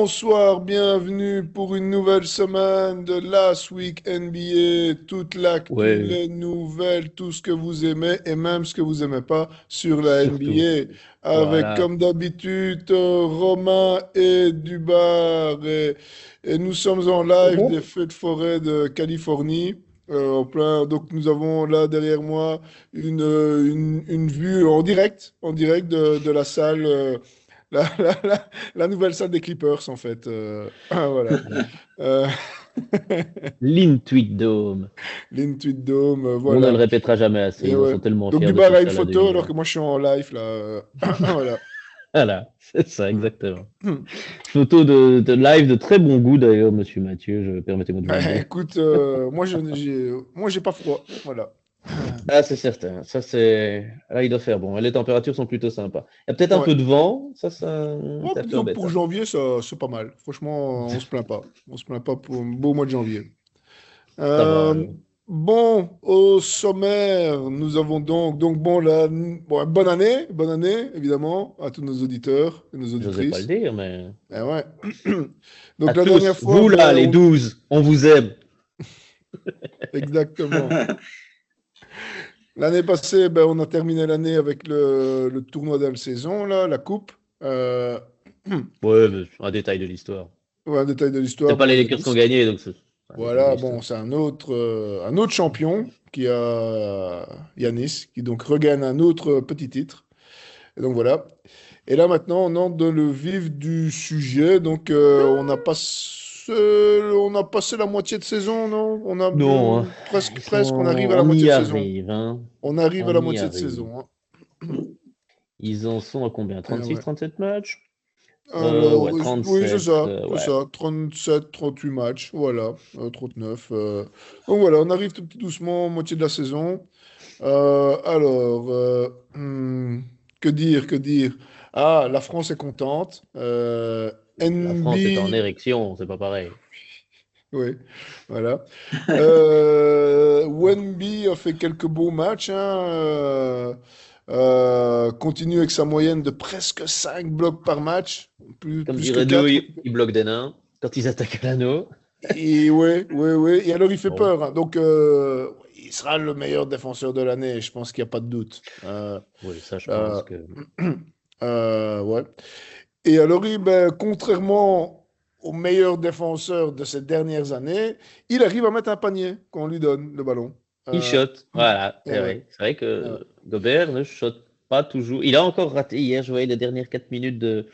Bonsoir, bienvenue pour une nouvelle semaine de Last Week NBA. Toute l'actu, Ouais, les nouvelles, tout ce que vous aimez et même ce que vous aimez pas sur la surtout. NBA. Avec, Voilà. comme d'habitude, Romain et Dubar. Et nous sommes en live des Mhm. feux de forêt de Californie. Donc nous avons là derrière moi une vue en direct de la salle. La nouvelle salle des Clippers, en fait. Voilà. Voilà. Euh, L'Intuit Dome. L'Intuit Dome, On ne le voilà. répétera jamais assez. Et Ils en ouais. sont tellement Donc, fiers de Dubar cette a une salle à photo alors 2000. que moi, je suis en live, là. Voilà. Voilà, c'est ça, exactement. Photo de live de très bon goût d'ailleurs, monsieur Mathieu, permettez-moi de vous le dire. Écoute, moi, j'ai pas froid. Voilà. Ah, c'est certain. Ça, c'est. Là, il doit faire bon. Les températures sont plutôt sympas. Il y a peut-être un Ouais. peu de vent. Ça, Ouais, c'est un peu disons que pour embêtant. janvier, ça, c'est pas mal. Franchement, on se plaint pas. On se plaint pas pour un beau mois de janvier. Ça va Euh, alors. bon, au sommaire, nous avons donc bon, bonne année, évidemment, à tous nos auditeurs et nos J'osais pas le auditrices. dire, mais. Eh ouais. À Donc la dernière tous, fois, vous là, ben, les 12, on vous aime. exactement. L'année passée, ben, on a terminé l'année avec le tournoi d'inter-saison, là, la coupe. Euh, Ouais, mais un détail de l'histoire. ouais, un détail de C'est l'histoire, pas bon, les Lakers qui ont Yanis. gagné, donc c'est un détail de Voilà, l'histoire. bon, c'est un autre champion qui a Yanis, qui donc regagne un autre petit titre. Et donc voilà. Et là maintenant, on entre dans le vif du sujet. Donc on a passé la moitié de saison, non? On a Non, hein. presque, on arrive à la On moitié y de saison. arrive, hein. On arrive à la On y moitié de arrive. saison, hein. Ils en sont à combien? Eh ouais. 37 matchs? Alors, Ouais, oui, 37. c'est Ouais. ça, 37, 38 matchs, voilà, 39. Donc voilà, on arrive tout petit doucement, moitié de la saison. Alors, que dire, que dire? Ah, la France est contente. La France est en NB, érection, c'est pas pareil. oui, voilà. Wemby a fait quelques beaux matchs, hein, continue avec sa moyenne de presque 5 blocs par match, Comme plus que dirait 4. Douille, ils bloquent des nains quand ils attaquent à l'anneau. Et ouais, ouais, ouais. Et alors, il fait Bon, peur, hein. Donc, il sera le meilleur défenseur de l'année, je pense qu'il n'y a pas de doute. oui, ça, je Euh, pense que. ouais. Et alors, ben, contrairement au meilleur défenseur de ces dernières années, il arrive à mettre un panier quand on lui donne le ballon. Il Euh, shot, voilà, et c'est ouais, vrai. C'est vrai et ouais. que Gobert ne shot pas toujours. Il a encore raté hier, je voyais les dernières 4 minutes de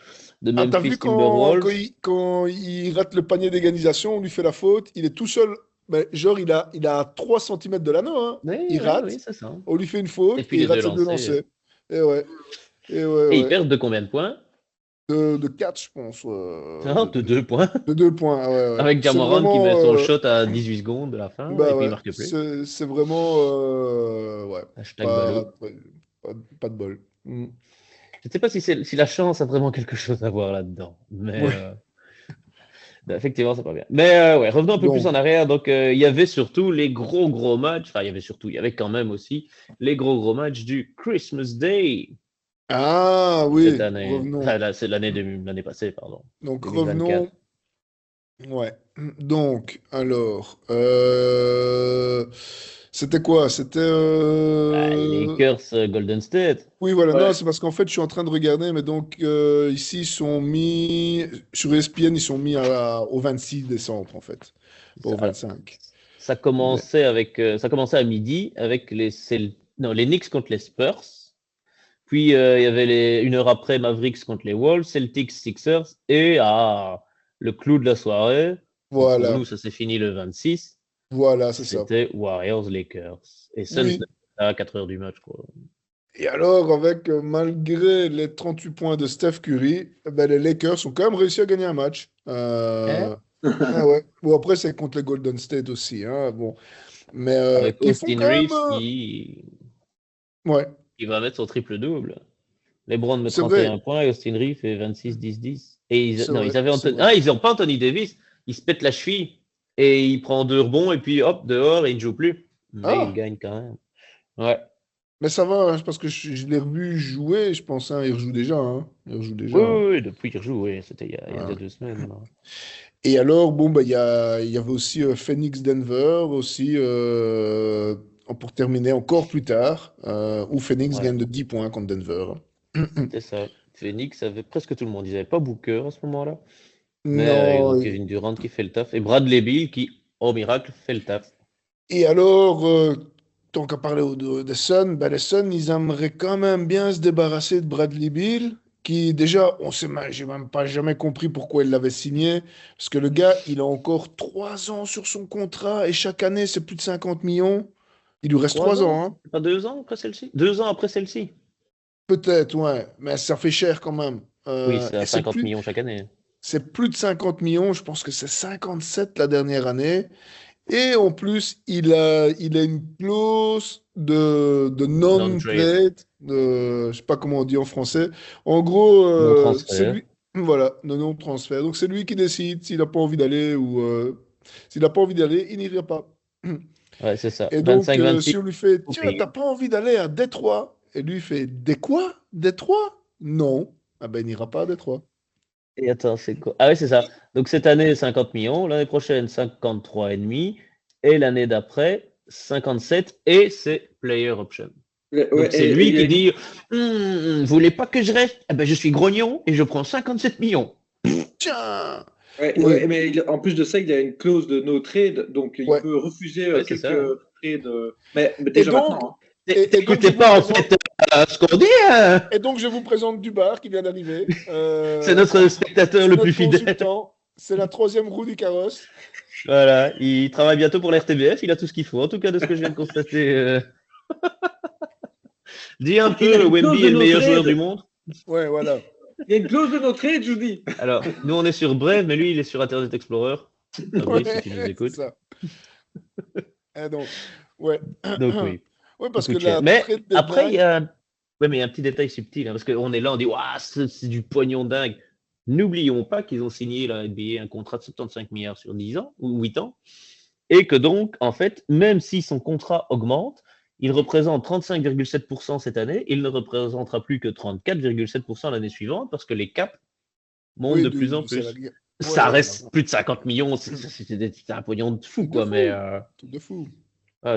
Ah, t'as vu Memphis Timberwolves. quand il rate le panier d'égalisation, on lui fait la faute, il est tout seul. Ben, genre, il a 3 centimètres de l'anneau, hein. Oui, Il oui, oui, rate, c'est ça. on lui fait une Et faute puis et il les deux rate ses deux lancers. lancers. Et ouais, Et ils ouais. perdent de combien de points? De 4, je pense. Non, de 2 points. De 2 points, ouais, ouais. Avec C'est Jamoran qui met vraiment. son shot à 18 secondes de la fin et Bah puis il ouais, marque plus. c'est vraiment. Ouais, Hashtag pas, ballot. pas de bol. Mm. Je ne sais pas si la chance a vraiment quelque chose à voir là-dedans. Mais Ouais. effectivement, c'est pas bien. Mais ouais, revenons un peu plus Donc, en arrière. Donc, il y avait surtout les gros matchs. Enfin, il y avait quand même aussi les gros matchs du Christmas Day ah cette oui, année. revenons. Enfin, là, c'est l'année passée, pardon. Donc, 2024. revenons. Ouais. Donc, alors. C'était quoi? C'était. Ah, les Lakers Golden State. Oui, voilà. Non, Ouais. c'est parce qu'en fait, je suis en train de regarder, mais donc, ici, ils sont mis. Sur ESPN, ils sont mis au 26 décembre, en fait. Pas au Alors, 25. Mais- ça commençait à midi avec non, les Knicks contre les Spurs. Puis il y avait une heure après Mavericks contre les Wolves, Celtics, Sixers et le clou de la soirée. Donc pour Voilà. nous, ça s'est fini le 26. Voilà, c'est ça. C'était Warriors Lakers et Suns Oui. à 4 heures du match quoi. Et alors, avec, malgré les 38 points de Steph Curry, ben, les Lakers ont quand même réussi à gagner un match. Hein? Ah ouais. Bon, après, c'est contre les Golden State aussi, hein, bon. Mais Avec ils font Austin quand même. Reeves Ouais, qui va mettre son triple-double. LeBron met c'est 31 vrai. points et Austin Reeves fait 26-10-10. Et C'est non, vrai. ils avaient C'est Anthony. vrai. Ah, ils n'ont pas Anthony Davis. Il se pète la cheville et il prend 2 rebonds et puis hop, dehors et il ne joue plus. Mais il Ah, gagne quand même. Ouais. Mais ça va, hein, parce que je l'ai revu jouer, je pense, hein, il rejoue déjà, hein. Il rejoue déjà, Oui, hein. oui, oui, depuis qu'il rejoue, oui, c'était il y a Ouais. déjà 2 semaines. Là. Et alors, bon, bah, il y avait aussi Phoenix Denver, aussi, pour terminer encore plus tard, où Phoenix Ouais, gagne de 10 points contre Denver. c'est ça. Phoenix avait presque tout le monde. Ils n'avaient pas Booker à ce moment-là, mais ils ont Non. Kevin Durant qui fait le taf et Bradley Beal qui, au miracle, fait le taf. Et alors, tant qu'à parler des Suns, ben les Suns, ils aimeraient quand même bien se débarrasser de Bradley Beal, qui déjà, j'ai même pas jamais compris pourquoi il l'avait signé, parce que le gars, il a encore 3 ans sur son contrat, et chaque année, c'est plus de 50 millions. Il lui reste Trois 3 ans, ans? hein. Pas 2 ans après celle-ci? 2 ans après celle-ci? Peut-être, ouais, mais ça fait cher quand même. Oui, c'est à Et 50 millions chaque année. c'est plus de 50 millions, je pense que c'est 57 la dernière année. Et en plus, il a une clause de Non-trade, non-trade, je sais pas comment on dit en français. En gros, c'est non-transfert. lui, voilà, de non-transfert. Donc c'est lui qui décide s'il n'a pas envie d'aller ou s'il n'a pas envie d'aller, il n'ira pas. Ouais, c'est ça. Et donc, 25-26 si on lui fait, au tiens, pays. t'as pas envie d'aller à Détroit? Et lui il fait, des quoi? Détroit? Non. Ah ben, il n'ira pas à Détroit. Et attends, c'est quoi? Ah oui, c'est ça. Donc cette année, 50 millions. L'année prochaine, 53,5. Et l'année d'après, 57. Et c'est player option. Ouais, Donc c'est et lui il y a qui dit vous voulez pas que je reste? Eh ben, je suis grognon et je prends 57 millions. Tiens! ouais, Ouais, ouais, mais en plus de ça, il y a une clause de no trade, donc il ouais. peut refuser Ouais, c'est ça. quelques trades, mais Et déjà donc, maintenant. et donc je T'écoutais vous pas en présente. fait ce qu'on dit, hein. Et donc, je vous présente Dubar qui vient d'arriver. C'est notre spectateur C'est le plus notre fidèle. consultant. C'est la troisième roue du carrosse. Voilà, il travaille bientôt pour la RTBF, il a tout ce qu'il faut, en tout cas de ce que je viens de constater. Dis un Il a peu, une clause Wemby de est le no meilleur joueur du trade. monde. Ouais, voilà. Il y a une clause de no trade, je vous dis. Alors, nous on est sur Brave, mais lui il est sur Internet Explorer. Fabrice, si tu nous Ouais, c'est écoutes. ça. Et donc, ouais. Donc oui, Ouais, ça parce que coûte cher. la Mais trade après, deadline. ouais, mais il y a un petit détail subtil, hein, parce qu'on est là, on dit, waouh, c'est du pognon dingue. N'oublions pas qu'ils ont signé la NBA un contrat de 75 milliards sur 10 ans ou 8 ans. Et que donc, en fait, même si son contrat augmente, il représente 35,7% cette année, il ne représentera plus que 34,7% l'année suivante parce que les caps montent Oui, de plus en du plus. salarié. Ouais, Ça ouais, reste plus de 50 millions, c'est un pognon de fou, truc de quoi. Mais fou. Truc de fou.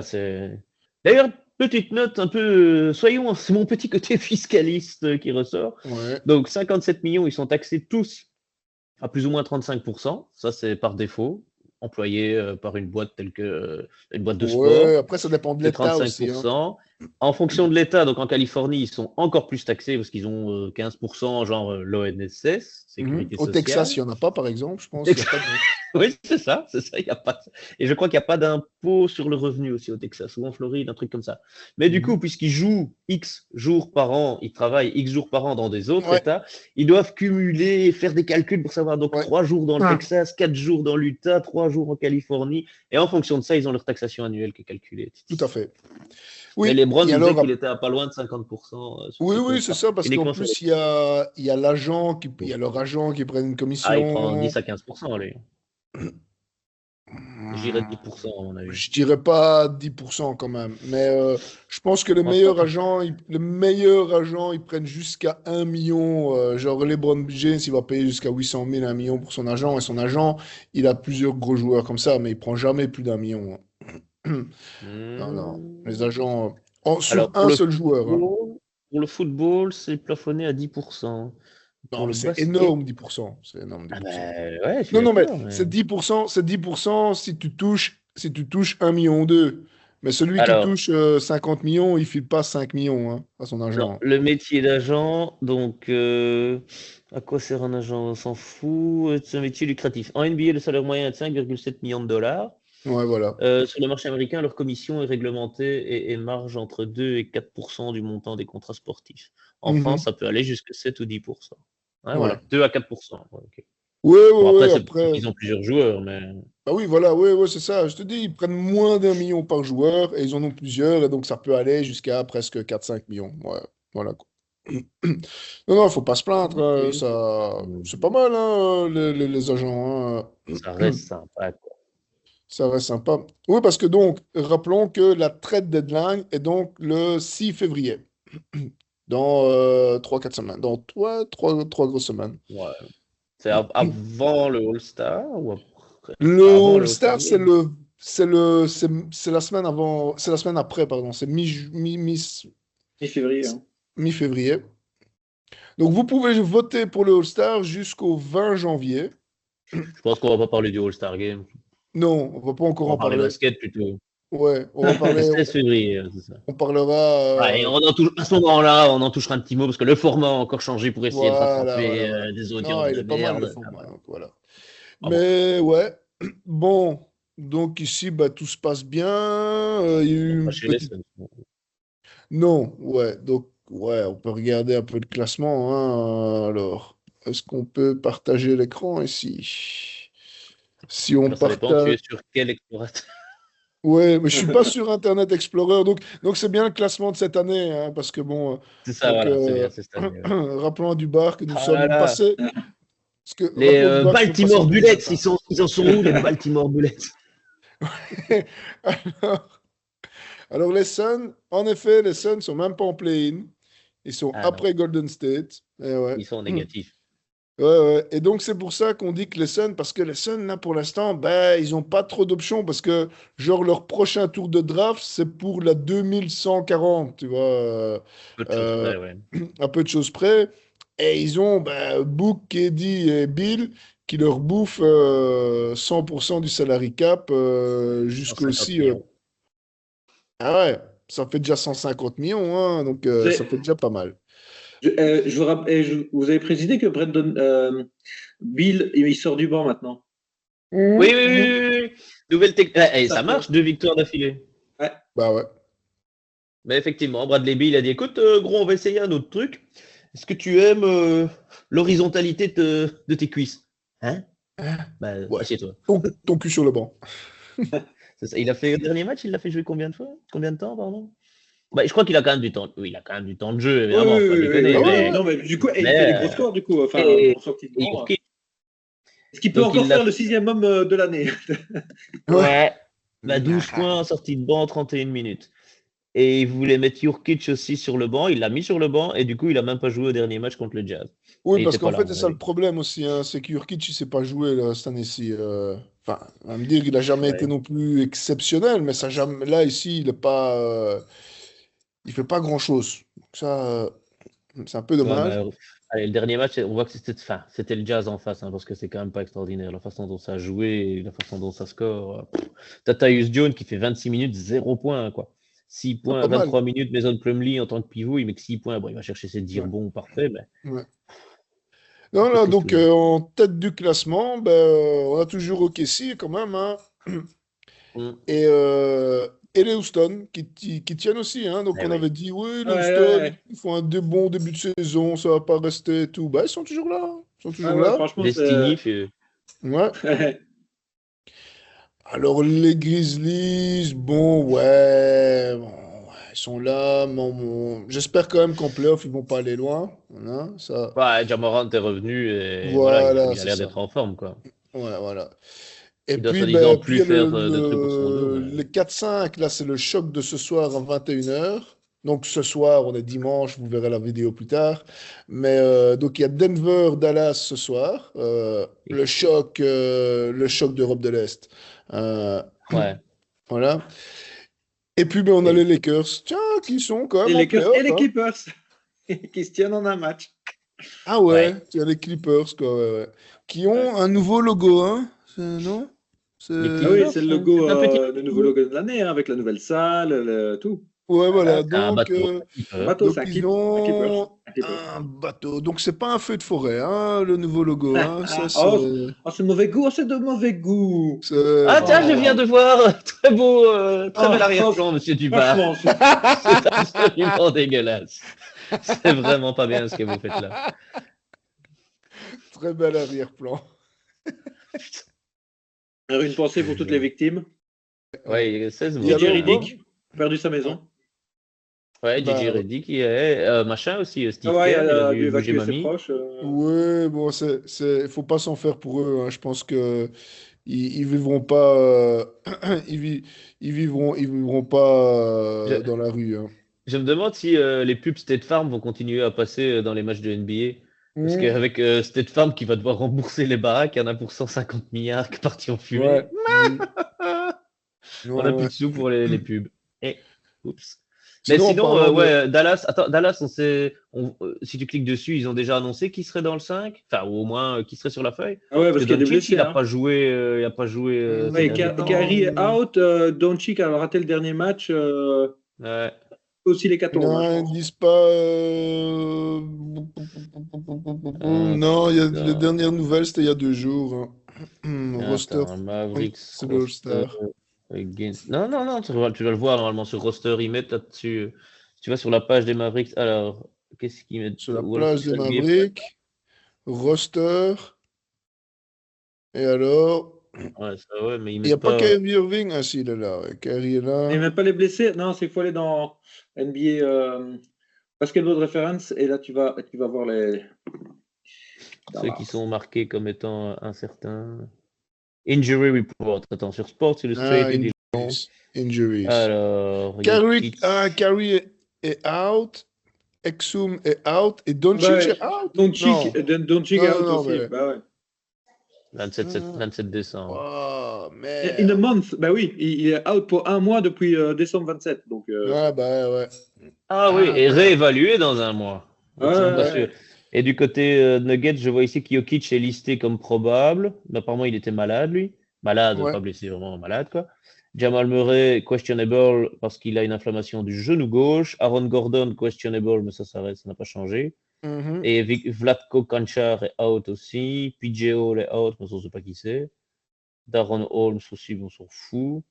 c'est. D'ailleurs, petite note un peu, soyons, c'est mon petit côté fiscaliste qui ressort. Ouais. Donc, 57 millions, ils sont taxés tous à plus ou moins 35%. Ça, c'est par défaut, employé par une boîte telle que une boîte de Ouais, sport. après, ça dépend de C'est l'État aussi, hein. 35%. En fonction de l'État, donc en Californie, ils sont encore plus taxés parce qu'ils ont 15%, genre l'ONSS, Mhm. Sécurité Au Texas, sociale. il n'y en a pas, par exemple, je pense. Il y a pas de. Oui, c'est ça, c'est ça. Il y a pas... Et je crois qu'il n'y a pas d'impôt sur le revenu aussi au Texas ou en Floride, un truc comme ça. Mais du coup, Mhm. puisqu'ils jouent X jours par an, ils travaillent X jours par an dans des autres Ouais, États, ils doivent cumuler, faire des calculs pour savoir donc ouais. 3 jours dans le Texas, 4 jours dans l'Utah, 3 jours en Californie. Et en fonction de ça, ils ont leur taxation annuelle qui est calculée. Tout à fait. Mais Oui, LeBron et disait alors, qu'il était à pas loin de 50% sur oui, ses oui, c'est contrats, ça, parce qu'en uniquement sur les plus, il y a il y a leur agent qui prenne une Ah, il prend commission. 10 à 15%, lui. J'irais 10%, à mon avis. Je dirais pas 10% quand même, mais je pense que Je pense pas. le meilleur agent, ils prennent jusqu'à 1 million. Genre LeBron James, il va payer jusqu'à 800 000, 1 million pour son agent, et son agent, il a plusieurs gros joueurs comme ça, mais il prend jamais plus d'1 million, hein. Non, non, les Hmm. agents, sur Alors, un seul joueur, hein. pour le football, c'est plafonné à 10%. Non, Pour mais le c'est basket, énorme, 10%. C'est énorme, ah 10%. ben ouais, je suis Non, non, mais d'accord. c'est 10%, c'est 10% si tu touches 1,2 million. Mais celui qui Alors, touche 50 millions, il file pas 5 millions, hein, à son non, agent. le métier d'agent, donc, à quoi sert un agent? On s'en fout. C'est un métier lucratif. En NBA, le salaire moyen est de 5,7 millions de dollars. Ouais, voilà. Sur le marché américain, leur commission est réglementée et marge entre 2 et 4% du montant des contrats sportifs. En France, Mhm. ça peut aller jusqu'à 7 ou 10%. Ouais, Ouais. voilà, 2 à 4%. Ouais, ok. Ouais, Bon, ouais, après, ouais, c'est parce après. qu'ils ont plusieurs joueurs, mais. Bah oui, voilà, ouais, ouais, c'est ça. Je te dis, ils prennent moins d'1 million par joueur et ils en ont plusieurs, et donc ça peut aller jusqu'à presque 4 5 millions. Ouais, voilà, quoi. Non, non, faut pas se plaindre, Ok. ça, c'est pas mal, hein, les agents, hein. Ça reste sympa, quoi. Ça reste sympa. Oui, parce que donc, rappelons que la trade deadline est donc le 6 février. Dans 3-4 semaines. Dans 3 grosses semaines. Ouais. C'est avant le All-Star ou après? Le Avant le All-Star All-Star, Game? c'est la semaine avant, c'est la semaine après, pardon. C'est Mi-février. Hein. mi-février. Donc, vous pouvez voter pour le All-Star jusqu'au 20 janvier. Je pense qu'on va pas parler du All-Star Game. Non, on va pas encore On va en parler parler. basket plutôt. Ouais, on va parler. 16 février, c'est ça. On parlera. Ouais, et à ce moment-là, on en touchera un petit mot parce que le format a encore changé pour essayer de rattraper Voilà. des Non, audiences il de est pas mal le merde. format. Donc, voilà. Ah bon. Mais ouais, bon, donc ici, bah, tout se passe bien. Il y a eu Pas une chez les petite. Suns. Non, ouais, donc ouais, on peut regarder un peu le classement, hein. Alors, est-ce qu'on peut partager l'écran ici? Si on Alors, ça dépend, tu partage. es sur quel explorateur? Ouais, mais je suis pas sur Internet Explorer, donc c'est bien le classement de cette année, hein, parce que bon, C'est ça, donc voilà, c'est bien, c'est cette année. Ouais. rappelons à Dubar que nous Ah là sommes là. passés, parce que Les rappelons à Dubar que nous sommes passés en Baltimore Bullets, 2021. ils en sont où, les Baltimore Bullets? Alors, alors les Suns, en effet, les Suns sont même pas en play-in. Ils sont Ah non, après Golden State. Et ouais. ils sont négatifs. Ouais, ouais. Et donc, c'est pour ça qu'on dit que les Suns, parce que les Suns, là, pour l'instant, ben, ils n'ont pas trop d'options, parce que, genre, leur prochain tour de draft, c'est pour la 2140, tu vois, Peu de choses euh, près, ouais. à peu de choses près. Et ils ont ben, Book, KD et Bill qui leur bouffent 100% du salary cap 150 jusqu'aussi. millions. Ah ouais, ça fait déjà 150 millions, hein, donc ça fait déjà pas mal. Vous avez précisé que Brandon Bill, il sort du banc maintenant. Oui, oui, oui, Mhm. oui, oui. Nouvelle technique. Et ça Ça marche, fait. 2 victoires d'affilée. Ouais. Bah ouais. Mais effectivement, Bradley Beal a dit, écoute, gros, on va essayer un autre truc. Est-ce que tu aimes l'horizontalité de tes cuisses? Hein? Bah, Ouais. assieds-toi. Ton cul sur le banc. C'est ça. Il a fait le dernier match, il l'a fait jouer combien de fois? Combien de temps, pardon? Bah, je crois qu'il a quand même du temps. Oui, il a quand même du temps de jeu, Oui, évidemment, oui, faut pas oui, oui, Ah déconner. oui, ouais, oui. ouais. Non, mais du coup, et il Mais, fait des gros scores, du coup, enfin, et, en sortie de et banc. Jokic, Est-ce qu'il peut donc encore il l'a faire le fait. 6e homme de l'année? Ouais. Ouais. Bah, 12 points en sortie de banc, 31 minutes. Et il voulait mettre Jurkic aussi sur le banc. Il l'a mis sur le banc et du coup, il a même pas joué au dernier match contre le Jazz. Oui, Et il parce était qu'en pas là, à fait, c'est mon ça le avis. problème aussi, hein, c'est que Jurkic, il ne s'est pas joué là, cette année-ci. Enfin, on va me dire qu'il n'a jamais été Ouais. non plus exceptionnel, mais ça jamais, là, ici, il est pas, il fait pas grand-chose. Donc ça, c'est un peu Ouais, dommage. bah, allez, le dernier match, on voit que c'était le Jazz en face, hein, parce que c'est quand même pas extraordinaire. La façon dont ça a joué, et la façon dont ça score. T'as Tyus Jones qui fait 26 minutes, 0 points, quoi. 6 Ah, points, pas mal. 23 minutes, Mason Plumlee en tant que pivot, il met que 6 points. Bon, il va chercher ses 10 Ouais, rebonds parfait, mais ouais. un Non, peu là, triste donc, toujours. en tête du classement, ben, on a toujours OKC quand même, hein. Mm. Et les Houston qui tiennent aussi, hein. Donc Eh on oui. avait dit, oui, les Ouais, Houston, ouais, ils font un bon début de saison, ça va pas rester et tout. Bah, ils sont toujours là, hein. Ils sont ouais, toujours ouais, là. franchement, Destiny c'est. fait. Ouais. Alors les Grizzlies, bon, ouais, bon, ouais, ils sont là. J'espère quand même qu'en playoff, ils vont pas aller loin. Voilà, ça. Ouais, Ja Morant est revenu et voilà, Voilà, il a c'est l'air ça. d'être en forme, quoi. Ouais, voilà. Et Il doit puis, soi-disant ben, puis plus il y a faire de trucs pour son dos, le 4-5, là, c'est le choc de ce soir à 21h. Donc ce soir, on est dimanche, vous verrez la vidéo plus tard. Mais donc il y a Denver-Dallas ce soir, mais. le choc d'Europe de l'Est. Euh, Ouais. voilà. Et puis ben, on a les Et- Lakers, tiens, qui sont quand Les même en Lakers et playoff, les hein. Clippers qui se tiennent en un match. Ah ouais, ouais. tu as les Clippers, quoi, ouais, ouais. Qui Ouais. ont un nouveau logo, hein. Non? Les Ah oui, Clippers, c'est le logo, c'est un petit le nouveau Ouais, logo de l'année, hein, avec la nouvelle salle, tout. ouais, Bah, voilà. c'est un Donc, bateau. Un bateau, c'est ils un Clippers. ont Un Clippers. un bateau. Donc, c'est pas un feu de forêt, hein, le nouveau logo, hein. Ça, Oh, c'est. oh, c'est mauvais goût, oh, c'est de mauvais goût. Ah tiens, je viens Oh, de voir, très beau, très bel oh, arrière-plan, Monsieur Dupart. franchement, C'est absolument dégueulasse. C'est vraiment pas bien ce que vous faites là. Très bel arrière-plan. une pensée pour toutes les victimes. Ouais. Ouais, il y a 16 Il y a DJ morts le quand même. Bob. Riddick, perdu sa Ouais. maison. Ouais, DJ Bah, ouais. Reddy qui est, machin aussi, Ah Steve ouais, il Kerr, il a a dû bougé évacuer ses mamie. proches. Ouais, bon, faut pas s'en faire pour eux, hein. Je pense que ils vivront pas, ils vivront pas Je, dans la rue, hein. je me demande si les pubs State Farm vont continuer à passer dans les matchs de NBA. Parce Hmm, qu'avec State Farm qui va devoir rembourser les baraques, il y en a pour 150 milliards qui est parti en fumée. ouais, hmm, On ouais, n'a plus ouais. de sous pour les pubs. Et, oups. Mais Sinon, en sinon, parlant de, ouais, Dallas, attends, Dallas, si tu cliques dessus, ils ont déjà annoncé qui serait dans le 5, enfin, ou au moins qui serait sur la feuille. Ah ouais, Parce parce que qu'il y a des Doncic, blessés. Hein. il a pas joué ces Ouais, derniers temps. Kyrie est out. Doncic a raté le dernier match. Ouais. Aussi l'hécatombe, hein, je non, ils pense. disent pas. Non, les Attends, dernières nouvelles, c'était il y a 2 jours, hein. Roster, attends, Mavericks c'est le roster All-Star. against. Non, non, non, tu dois le voir normalement sur roster, ils mettent là-dessus. Tu vas sur la page des Mavericks. Alors, qu'est-ce qu'ils mettent? Sur la plage des All-Star Game. Mavericks, roster, et alors, Ouais, ça, ouais, mais ils il n'y a mettent pas pas. Kyrie Irving. Ah, si, il est là. Ouais. Kyrie est Et là. même pas les blessés. Non, c'est qu'il faut aller dans NBA Basketball Reference et là tu vas voir les. Ceux qui sont marqués comme étant incertains. Injury report. Attends, sur Sports Ah, Illustrated, ils l'ont. injuries. Injuries. Alors, Kyrie, Jokic. Kyrie est out. Exum est out. Et Doncic Ouais, est out? Doncic Non. Doncic est Non, non, out non, aussi. mais. Bah ouais. 27 décembre. Oh, In a merde. month, bah oui, il est out pour un mois depuis décembre 27. Donc, Ouais, bah ouais. Ah oui, Ah, et merde. réévalué dans un mois. Donc c'est même pas ouais. sûr. Et du côté Nuggets, je vois ici que Jokic est listé comme probable. Mais apparemment, il était malade, lui. Malade, Ouais. pas blessé, vraiment malade, quoi. Jamal Murray, questionable parce qu'il a une inflammation du genou gauche. Aaron Gordon, questionable, mais ça reste, ça n'a pas changé. Mhm. Et Vlatko Kanchar est out aussi. PJ Hall est out, mais on ne sait pas qui c'est. Darren Holmes aussi, on s'en fout.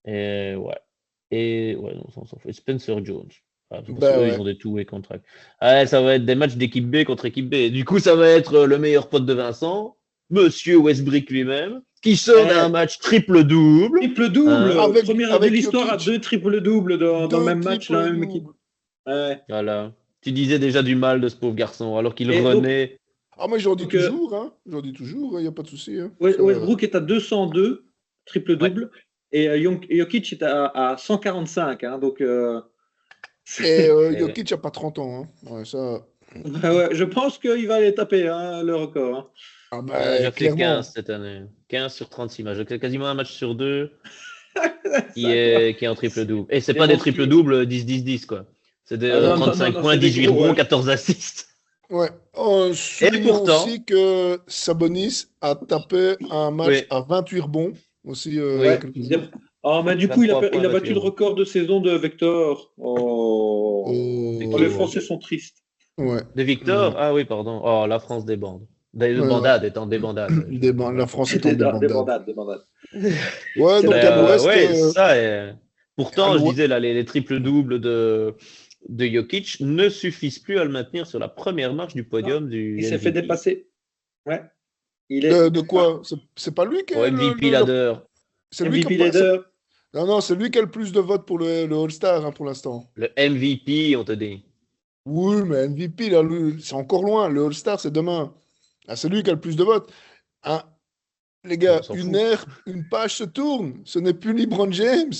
Et ouais. Et ouais, non, ça, on s'en fout. Et Spencer Jones. Ah, c'est parce Ben qu'eux, ils ouais. ont des two-way contracts. Ouais, ça va être des matchs d'équipe B contre équipe B. Du coup, ça va être le meilleur pote de Vincent, Monsieur Westbrook lui-même, qui sort d'un Eh, match triple-double. Hein, triple-double, première de Avec l'histoire à Jokic, 2 triple-doubles dans le deux même match, dans la même équipe. triple-doubles. Ouais. voilà. Tu disais déjà du mal de ce pauvre garçon, alors qu'il Et donc, renaît. Ah, moi, j'en dis donc toujours, hein. J'en dis toujours, il n'y a pas de souci, hein. Westbrook est à 202 Ouais. triple-double et Jokic est à 145. Hein, donc, Et Et ouais. Jokic n'a pas 30 ans, hein. Ouais, ça. ouais, je pense qu'il va aller taper hein, le record. Hein. Ah, Il en a bah, déjà fait 15 clairement. cette année. 15 sur 36 matchs. Donc, quasiment un match sur deux qui Ça, quoi. est en triple-double. Et c'est C'est pas des monstrueux. triple-double 10-10-10, quoi. C'est des Ah, non, non, non, 35 non, points, c'est des 18 gros. rebonds, Ouais. 14 assists. Ouais. Oh, Et soulignons pourtant, aussi que Sabonis a tapé un match oui, à 28 rebonds aussi il y a Ouais. quelques jours. Ah, mais du coup, 23 points, il a 28 battu le rebonds. record de saison de Vector. De Oh, qui les Oh, Français sont tristes. ouais. De Ouais. Victor? Ah oui, pardon. Oh, la France débande. Des Ouais, ouais. bandades étant débandade. La Voilà. France est en Des débandade. bandades, des bandades. Ouais, C'est la donc Mais à cata. l'ouest, ouais, ça. à Pourtant, je l'ouest, disais là, les triples-doubles de Jokic ne suffisent plus à le maintenir sur la première marche du Non, podium du il s'est fait MVP. dépasser. Ouais. Il est de quoi? C'est pas lui qui Au est MVP ladder. c'est lui qui a MVP pas, leader. non, non, c'est lui qui a le plus de votes pour le All-Star, hein, pour l'instant. Le MVP, on te dit. Oui, mais MVP, là, c'est encore loin. Le All-Star, c'est demain. Ah, c'est lui qui a le plus de votes. Hein, les On gars, s'en fout. une page se tourne. Ce n'est plus LeBron James.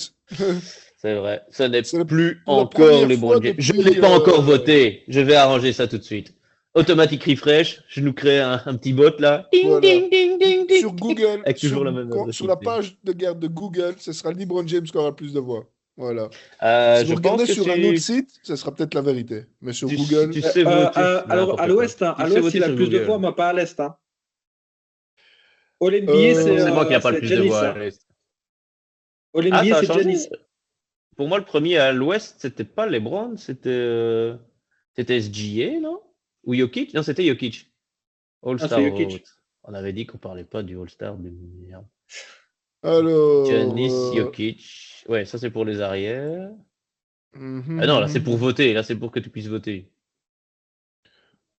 C'est vrai. Ce n'est C'est plus pour la encore première les fois bons James. Je ne depuis. l'ai pas encore voté. Je vais arranger ça tout de suite. Automatic refresh. Je nous crée un petit bot là. Ding, Voilà. ding, ding, ding, ding, Sur ding. Google, Avec toujours la même adresse sur la email. page de garde de Google, ce sera LeBron James qui aura le plus de voix. Voilà. Si vous Je pense regardez que sur un autre site, ce sera peut-être la vérité. Mais sur si Google, tu sais voter. Alors, à N'importe quoi. l'ouest, hein, Tu à sais l'ouest, voter il a sur le plus de Google. voix, mais pas à l'est. Hein. All NBA, C'est forcément qu'il n'y a pas le c'est plus de Giannis. voix à Hein. l'Est. All Ah, NBA, ça a c'est changé? Giannis. Pour moi, le premier à l'Ouest, c'était pas LeBron, c'était SGA, non? Ou Jokic? Non, c'était Jokic. Ah, c'est All-Star Jokic. vote. On avait dit qu'on parlait pas du All-Star de merde. alors. Giannis, Jokic. Ouais, ça c'est pour les arrières. Mhm, Ah non, là c'est pour mhm. voter. Là c'est pour que tu puisses voter.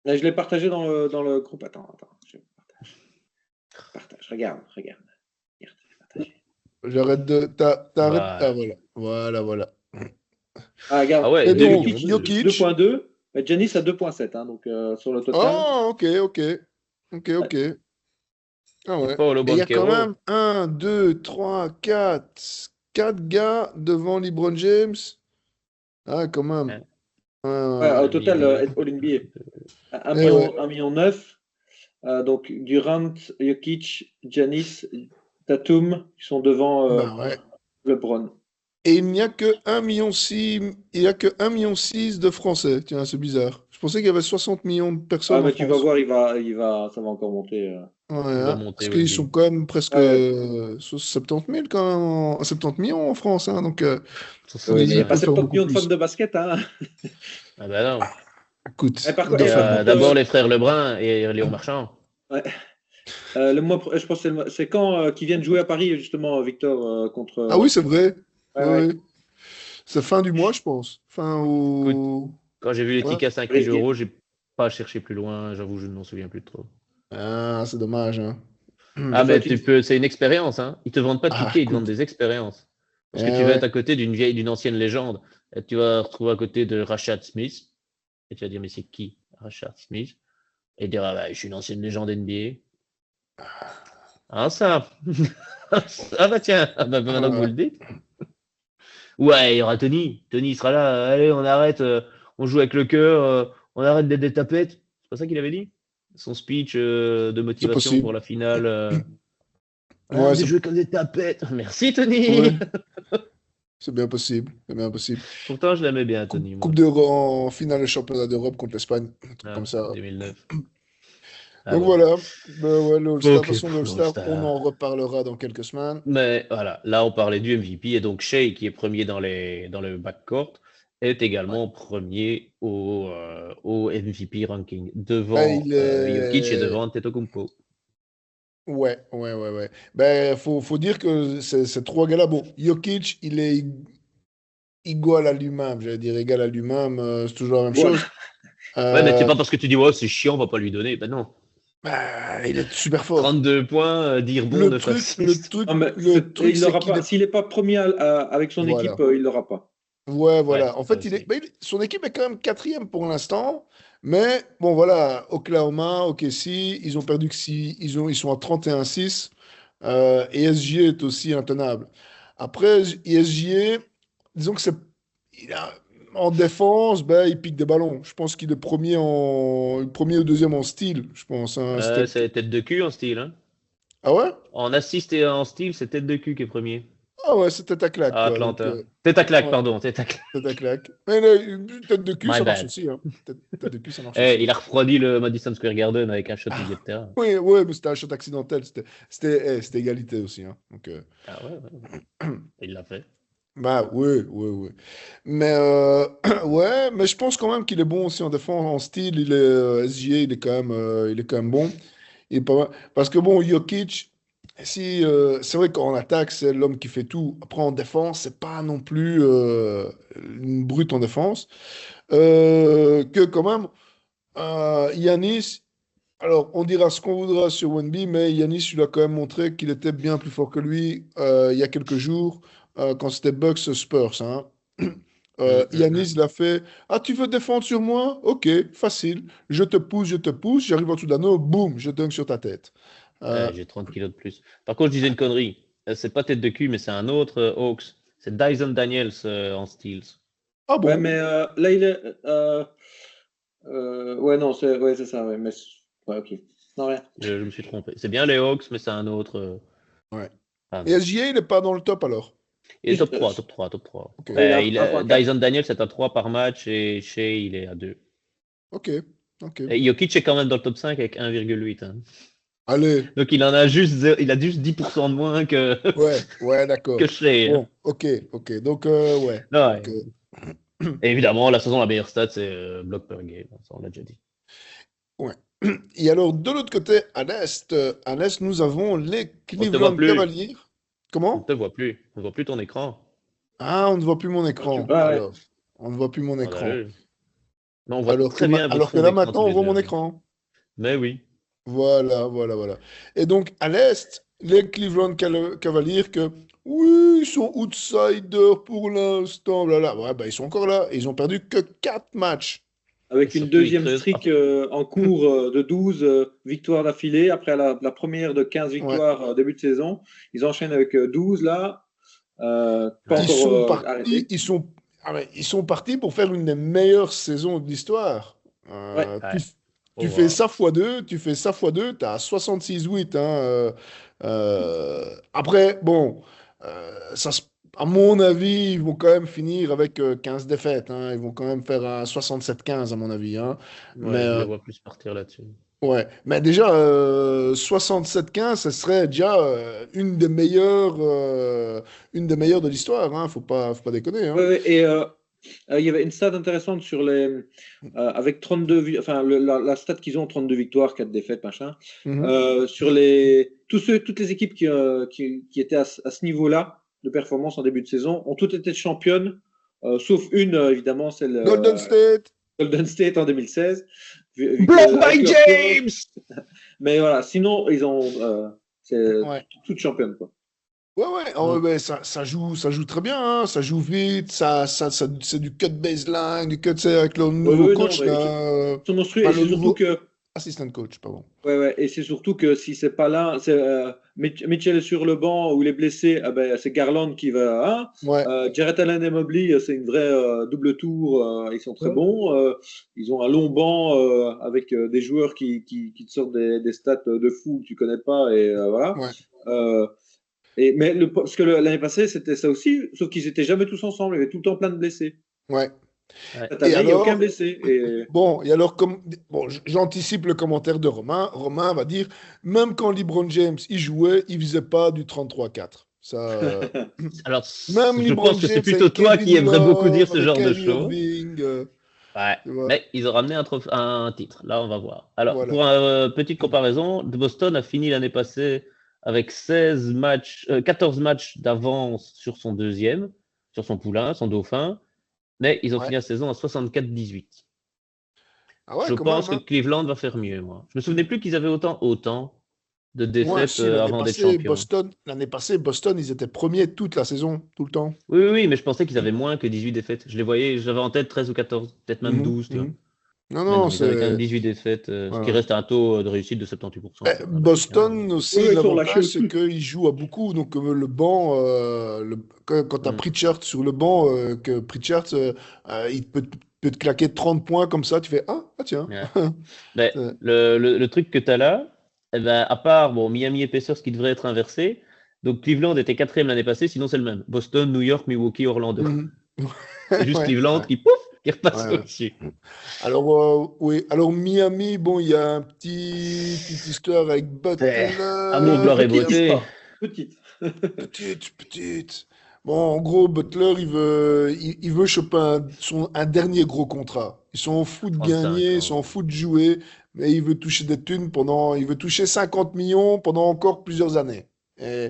Là, je l'ai partagé dans le groupe. Attends. Je partage. Regarde. Partagé. J'arrête de. T'arrêtes. Ah, Voilà. voilà. Ah, regarde. Ah ouais, Et deux donc, millions. Jokic, Jokic. 2.2. Mais Giannis à 2.7. Hein, donc, sur le total. Ah, ok. Ah Et ouais. Paolo Et il y a quand Banchero. même 4 gars devant LeBron James. Ah, quand même. Hein, Ouais, Ouais, ouais. au un total, million. All NBA. 1 Et ouais. million, 1 million 9. Donc Durant, Jokic, Giannis, Tatum, qui sont devant Bah ouais. LeBron. Et il n'y a que 1,6 million, il y a que 1,6 million de Français. Tiens, c'est bizarre. Je pensais qu'il y avait 60 millions de Ah, personnes en mais tu vas France. voir, ça va encore monter. Ouais, Il va hein. Parce monter qu'ils sont Wemby. quand même presque Ouais, 70 000 quand même, 70 millions en France, hein, donc oui, mais il n'y a ils pas peuvent 65. faire 70 beaucoup millions de fans plus. de basket. Hein. Ah bah non. Et Écoute, par, de Il y et fans. par a contre, d'abord les frères Lebrun et Léon Marchand. ouais, je pense que c'est quand qu'ils viennent jouer à Paris, justement, Victor, contre. Ah oui, c'est vrai. Ouais, Oui, ouais. oui. C'est fin du mois, je pense. Fin Écoute, au... quand j'ai vu les Ouais. tickets à 5000 Brésil. euros, j'ai pas cherché plus loin. J'avoue, je ne m'en souviens plus de trop. Ah, c'est dommage, hein. Des Ah, fois, mais tu te tu dis. peux, c'est une expérience, hein. Ils te vendent pas de Ah, tickets, ils te vendent écoute. des expériences. Parce que Eh tu vas être ouais. à côté d'une ancienne légende. Et tu vas te retrouver à côté de Rashad Smith. Et tu vas dire, mais c'est qui Rashad Smith? Et dire, ah bah, je suis une ancienne légende NBA. Ah, ça. Ah, bah, tiens. Ah, bah, maintenant que vous Ouais. le dites. Ouais, il y aura Tony. Tony il sera là. Allez, on arrête. On joue avec le cœur. On arrête d'être des tapettes. C'est pas ça qu'il avait dit? Son speech de C'est motivation pour possible. la finale. Ouais, Arrête de jouer comme des tapettes. Merci, ouais, Tony. c'est bien possible. C'est bien possible. Pourtant, je l'aimais bien, Coupe, Tony, coupe moi. d'Euro en finale de championnat d'Europe contre l'Espagne. Un truc Ah, comme ça. 2009. Ah Donc ouais. voilà. Ben ouais, le All-Star. De Ok, toute façon, le All-Star, on en l'All-Star. reparlera dans quelques semaines. Mais voilà, là, on parlait du MVP. Et donc, Shea, qui est premier dans le backcourt, est Ouais. également premier au MVP ranking, Ben, devant il Jokic et est. devant Antetokounmpo. Ouais, ouais, ouais, ouais. Ben, faut dire que ces trois gars-là, bon, Jokic, il est égal à lui-même, j'allais dire égal à lui-même, c'est toujours la même Voilà. chose. Ouais, mais c'est Euh, pas parce que tu dis, ouais, c'est chiant, on va pas lui donner. Ben non. ben, il est super fort. 32 points, 10 rebonds, Le 9 truc, le assists. truc, Non, mais le truc, il c'est l'aura qu'il pas. est. S'il n'est pas premier avec son équipe, Voilà. il l'aura pas. Ouais, Ouais, voilà. En ça fait, aussi. son équipe est quand même quatrième pour l'instant. Mais bon, voilà, Oklahoma, OKC, ils ont perdu que si, ils sont à 31-6. Et SGA est aussi intenable. Après, SGA, disons que en défense, ben, il pique des ballons. Je pense qu'il est premier ou deuxième en style, je pense, hein. C'est tête de cul en style. Hein. Ah ouais? En assist et en style, c'est tête de cul qui est premier. Ah ouais, c'était ta claque, À quoi. Donc, Atlanta. Tête à claque, ouais, pardon. Tête à claque. tête à claque. Mais là, une tête de cul, My ça marche bad. aussi, hein. Tête de cul, ça marche aussi. Il a refroidi le Madison Square Garden avec un shot milieu de terrain. Oui, ouais, mais c'était un shot accidentel. C'était égalité aussi, hein. Donc, Ah ouais, ouais. Il l'a fait. bah, oui, oui, oui. Mais, ouais, mais je pense quand même qu'il est bon aussi en défense, en style. SGA, il est quand même bon. Il est pas mal. Parce que bon, Jokic, si, c'est vrai qu'en attaque, c'est l'homme qui fait tout. Après, en défense, c'est pas non plus une brute en défense. Que quand même, Yanis, alors on dira ce qu'on voudra sur Wemby, mais Yanis, il a quand même montré qu'il était bien plus fort que lui il y a quelques jours, quand c'était Bucks Spurs, hein. Yanis l'a fait. Ah, tu veux défendre sur moi? Ok, facile. Je te pousse, j'arrive en dessous de l'anneau, boum, je dunk sur ta tête. Euh, J'ai 30 kilos de plus. Par contre, je disais une connerie. C'est pas tête de cul, mais c'est un autre Hawks. C'est Dyson Daniels en steals. ah Ouais, bon? mais là, il est. Ouais, non, c'est ça. Ouais, mais ouais, ok. Non, rien. Je me suis trompé. C'est bien les Hawks, mais c'est un autre. Ouais. Un Et autre. SGA, il n'est pas dans le top alors? Il est top 3, top 3, top 3. Ok, Il a Ben, 1.4. Dyson Daniels est à 3 par match et Shea, il est à 2. ok, ok. Et Jokic est quand même dans le top 5 avec 1,8. Hein. Allez, Donc il a juste 10% de moins ouais, ouais, d'accord. que Shea. Hein. Bon, ok, ok. Donc, ouais. Non, Donc, ouais. Et évidemment, la saison, la meilleure stat, c'est block per game. Ça, on l'a déjà dit. ouais. Et alors, de l'autre côté, à l'Est, nous avons les On ne te voit Cleveland plus. Cavaliers. On ne Comment? te voit plus. On ne voit plus ton écran. Ah, on ne voit plus mon Ouais, écran. ouais. Alors, on ne voit plus mon écran. Scandaleux. Non, on voit très bien votre Alors que fond là, d'écran tous maintenant, on les voit deux. mon Hein. écran. Mais oui. Voilà, voilà, voilà. Et donc, à l'Est, les Cleveland Cavaliers, que oui, ils sont outsiders pour l'instant. Là, là. Ouais, bah, ils sont encore là. Ils ont perdu que 4 matchs. Avec une Surtout, ils deuxième creusent. streak en cours de 12 victoires d'affilée. Après la première de 15 Ouais. victoires début de saison, ils enchaînent avec 12 là. Pas Ouais. Ils encore sont partis, arrêtés. ils sont partis pour faire une des meilleures saisons de l'histoire. Ouais. Ouais. Tu Faut fais voir. ça fois 2, tu fais ça fois 2, tu as 66-8. Hein, après, bon, à mon avis, ils vont quand même finir avec 15 défaites. Hein. Ils vont quand même faire un 67-15, à mon avis. Hein. Mais, Ouais, je les vois plus partir là-dessus. ouais. Mais déjà, 67-15, ce serait déjà une des meilleures de l'histoire. Hein. Faut pas déconner. Hein. Ouais, ouais. Et il y avait une stat intéressante sur avec 32, enfin la stat qu'ils ont, 32 victoires, 4 défaites, machin. Mhm. Sur toutes les équipes qui étaient à ce niveau-là de performance en début de saison ont toutes été championnes, sauf une, évidemment, celle Golden State. Golden State en 2016. Vu Blocked que, by avec leur coach. James! Mais voilà, sinon, ils ont. C'est Ouais. toutes championnes, quoi. Ouais, ouais, ça joue très bien, hein, ça joue vite, c'est du cut baseline, du cut, c'est avec le nouveau Ouais, non, coach, mais là, ils sont monstrueux. enfin, Et le c'est surtout nouveau que. assistant coach, pardon. Ouais, et c'est surtout que si c'est pas là, Mitchell est sur le banc ou il est blessé, ah ben, c'est Garland qui va. Hein. Ouais, Jarrett Allen et Mobley, c'est une vraie double tour. Ils sont très ouais, bons. Ils ont un long banc avec des joueurs qui te sortent des stats de fou que tu connais pas. Et voilà. ouais, Euh, parce que l'année passée, c'était ça aussi, sauf qu'ils étaient jamais tous ensemble. Il y avait tout le temps plein de blessés. ouais. Ouais. Cette Et année, il n'y a aucun alors, blessé. Et... bon, bon, j'anticipe le commentaire de Romain. Romain va dire, même quand LeBron James y jouait, il faisait pas du 33-4. Ça, Alors, même je LeBron pense que c'est James plutôt avec toi qui Kevin aimerais beaucoup dire Love, ce avec genre de Kyrie choses. Irving, Ouais, tu vois, mais ils ont ramené un titre. Là, on va voir. Alors, voilà. pour une petite comparaison, Boston a fini l'année passée avec 14 matchs d'avance sur son deuxième, sur son poulain, son dauphin, mais ils ont Ouais. fini la saison à 64-18. Ah ouais, Je quand même, pense que hein. Cleveland va faire mieux, moi. Je me souvenais plus qu'ils avaient autant de Ouais, défaites si, avant d'être champions. L'année passée, Boston, ils étaient premiers toute la saison, tout le temps. Oui, oui, oui, mais je pensais qu'ils avaient moins que 18 défaites. Je les voyais, j'avais en tête 13 ou 14, peut-être même Mhm, 12, tu vois. mhm. Non, Mais non, non, ils avaient quand même c'est. 18 défaites, ce qui Voilà. reste un taux de réussite de 78% dans la ligue. Hein. Boston aussi, Oui, ils sont lâchés l'avantage, c'est aussi. qu'ils jouent à beaucoup. Donc, le banc, quand tu as Mm. Pritchard sur le banc, que Pritchard, il peut te claquer 30 points comme ça, tu fais ah tiens. Ouais. Mais C'est- le truc que tu as là, eh ben, à part Miami et Pacers qui devrait être inversé, donc Cleveland était quatrième l'année passée, sinon c'est le même. Boston, New York, Milwaukee, Orlando. Mhm. C'est juste Ouais, Cleveland ouais, qui, pouf, qui repasse ouais, ouais. au-dessus. Alors, oui. Alors, Miami, bon, il y a petite histoire avec Amour, Butler gloire et qui a. Petite beauté. histoire. Petite. Petite. Bon, en gros, Butler, il veut choper un dernier gros contrat. Ils s'en foutent de 35 gagner, ils s'en ans. foutent de jouer, mais il veut toucher des thunes il veut toucher 50 millions pendant encore plusieurs années. Et,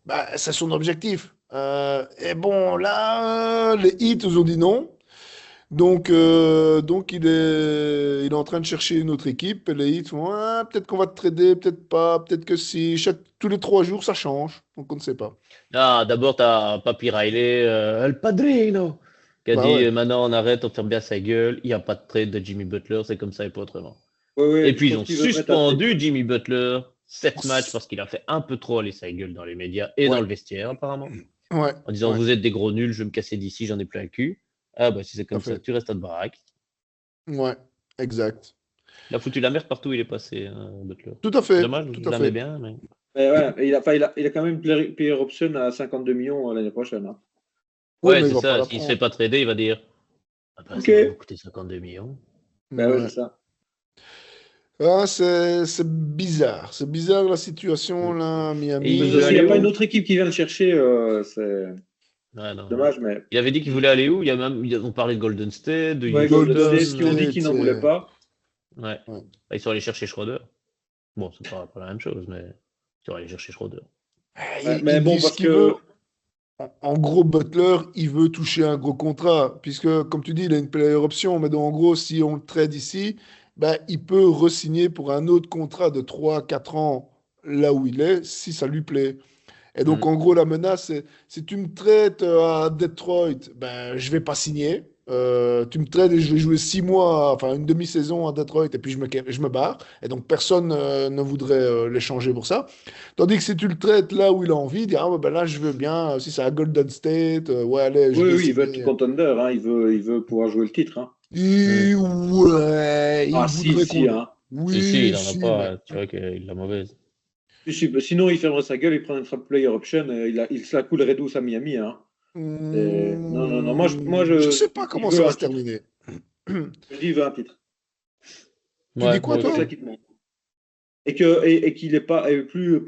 bah, c'est son objectif. Et bon, là, les Heat, ils ont dit non. Donc il est en train de chercher une autre équipe. Et les Heat font, ah, peut-être qu'on va te trader, peut-être pas, peut-être que si. Tous les 3 jours, ça change. Donc on ne sait pas. Ah, d'abord, tu as Papi Riley, El Padrino, qui a Bah dit ouais. maintenant on arrête, on ferme bien sa gueule, il n'y a pas de trade de Jimmy Butler, c'est comme ça et pas autrement. Et Ouais, je puis ils pense ont qu'ils veulent mettre à suspendu Jimmy Butler 7 matchs parce qu'il a fait un peu trop aller sa gueule dans les médias et dans Ouais. le vestiaire apparemment, Ouais. en disant Ouais. vous êtes des gros nuls, je vais me casser d'ici, j'en ai plein le cul. Ah bah si c'est Tout à comme ça, fait. tu restes à de baraque. Ouais. Exact. Il a foutu la merde partout où il est passé, Butler. Tout à C'est fait. dommage, Tout je à l'aimais fait. bien, mais... Mais ouais, et il a quand même une player option à 52 millions l'année prochaine. Hein. Ouais, Ouais, mais il c'est va pas ça, la s'il se fait prendre. pas trader, il va dire ah bah Ok. ça va me coûter 52 millions. Ben ouais, c'est Ouais. ça. Ah, c'est bizarre. C'est bizarre la situation Mm. là à Et il Mais veut s'il Miami. n'y a aller pas une où? autre équipe qui vient le chercher, c'est Ouais, non, ouais. dommage, mais. Il avait dit qu'il voulait aller où? On parlait de Golden State, de Ouais, Golden Golden State qui ont Houston. dit qu'ils State, n'en voulaient pas. Ouais. ouais. Bah, ils sont allés chercher Schroeder. Bon, c'est pas la même chose, mais ils sont allés chercher Schroeder. Ouais, Il, mais il bon, dit ce parce qu'il veut. que. En gros, Butler, il veut toucher un gros contrat, puisque, comme tu dis, il a une player option, mais donc, en gros, si on le trade ici, ben, il peut re-signer pour un autre contrat de 3 4 ans là où il est, si ça lui plaît. Et donc, Mm. en gros, la menace, c'est si tu me traites à Detroit, ben, je vais pas signer. Tu me trades et je vais jouer 6 mois, enfin une demi-saison à Detroit et puis je me barre. Et donc personne ne voudrait l'échanger pour ça. Tandis que si tu le traites là où il a envie, il dit ah ouais, ben là je veux bien, si c'est à Golden State, ouais allez, je Oui, vais oui, il veut être signer. contender, hein, il veut pouvoir jouer le titre. Hein. Hmm. Ouais, il Ah, si, voudrait si, qu'on. hein. Si, Oui, il en a si, mais. pas, tu vois qu'il a mauvaise. Sinon, il fermerait sa gueule, il prendrait une trade player option, il se la coulerait douce à Miami. Hein. Non, non, non. Je sais pas Il comment ça veut va un se titre. terminer. Je dis, il veut un titre. Tu dis Ouais, quoi moi C'est toi? ça aussi. qui te manque. Et qu'il n'est pas plus.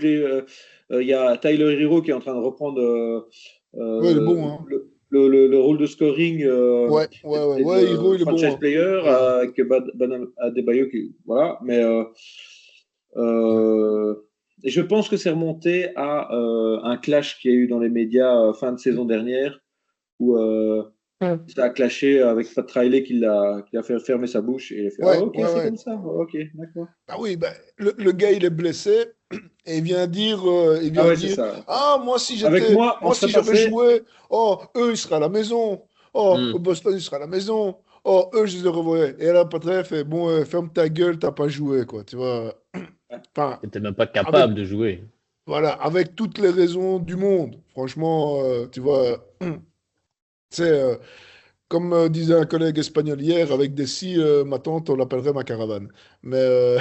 Il y a Tyler Hero qui est en train de reprendre Ouais, il est bon, hein. le rôle de scoring Ouais, ouais, ouais, et ouais, Hiro, de il est bon, franchise hein. player Ouais. avec Bam Adebayo. Voilà. Mais euh, et je pense que c'est remonté à un clash qu'il y a eu dans les médias fin de saison dernière où ça a clashé avec Pat Riley qui l'a fait fermer sa bouche et il a fait ah, Ouais, ok, ouais, c'est ouais. comme ça. Ok, d'accord. Ah oui, ben, le gars, il est blessé et il Ah vient ouais, c'est dire, ça. ah, Avec moi, on moi, si serait j'avais passé. joué, oh, eux, ils seraient à la maison. Oh, Hmm. au Boston, ils seraient à la maison. Oh, eux, je les revoyais. Et là, Patrick fait, bon, ferme ta gueule, t'as pas joué, quoi, tu vois. Enfin, T'étais même pas avec, capable de jouer. voilà, avec toutes les raisons du monde. Franchement, tu vois, tu sais, comme disait un collègue espagnol hier, avec des si, ma tante, on l'appellerait ma caravane. Mais,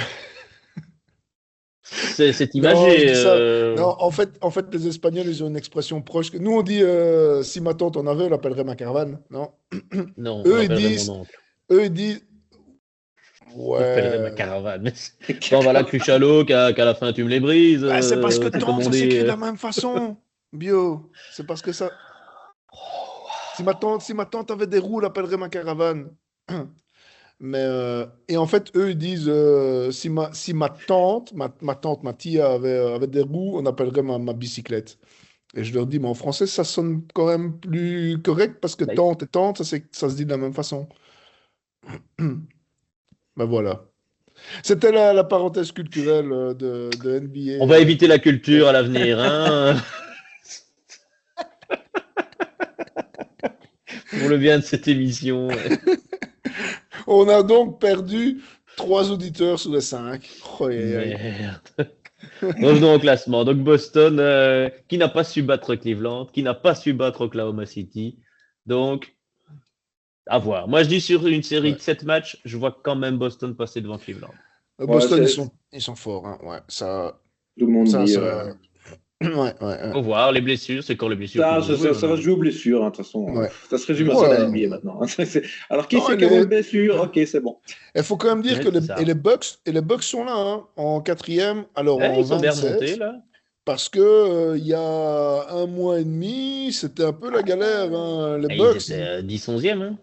C'est non, je imagé. dis ça. Non, en fait, les Espagnols, ils ont une expression proche. Nous, on dit, si ma tante en avait, on l'appellerait ma caravane. Non. Non, on Eux, ils l'appellerait mon disent, oncle. eux, ils disent, On l'appellerait ma ouais. caravane. Bon, voilà, Cruchalo, qu'à la fin tu me les brises. Bah, c'est parce que C'est comme tante, on ça dit. s'écrit de la même façon. Bio. C'est parce que ça. Si ma tante avait des roues, on l'appellerait ma caravane. Mais, et en fait, eux, ils disent, si ma tante, ma tante, ma tia avait des roues, on appellerait ma bicyclette. Et je leur dis, mais en français, ça sonne quand même plus correct parce que Bah, tante et tante, ça se dit de la même façon. Ben voilà. C'était la parenthèse culturelle de NBA. on va éviter la culture à l'avenir, hein, pour le bien de cette émission. On a donc perdu 3 auditeurs sur les 5. Oh, aïe, aïe. Merde. Revenons au classement. Donc Boston, qui n'a pas su battre Cleveland, qui n'a pas su battre Oklahoma City. Donc, à voir. Moi, je dis sur une série Ouais. de 7 matchs, je vois quand même Boston passer devant Cleveland. Ouais, Boston, ils sont forts, hein. Ouais, tout le monde ça, dit. ouais, ouais, ouais. Faut voir les blessures, c'est quand les blessures qui Ça, vont ça, jouer ça, ça va maintenant. se jouer aux blessures, hein, de toute façon. Ouais. Ça se résume à ça, la Ouais. NBA maintenant. Hein. Alors, qui Non, c'est qui a moins de blessures? Ok, c'est bon. il faut quand même dire Ouais, que c'est et ça. les Bucks sont là, hein, en quatrième, alors Ouais, en ils sont bien remontés 27. là. Parce que il y a un mois et demi, c'était un peu la galère, hein. Les Et ils Bucks, étaient 10-11e. Hein.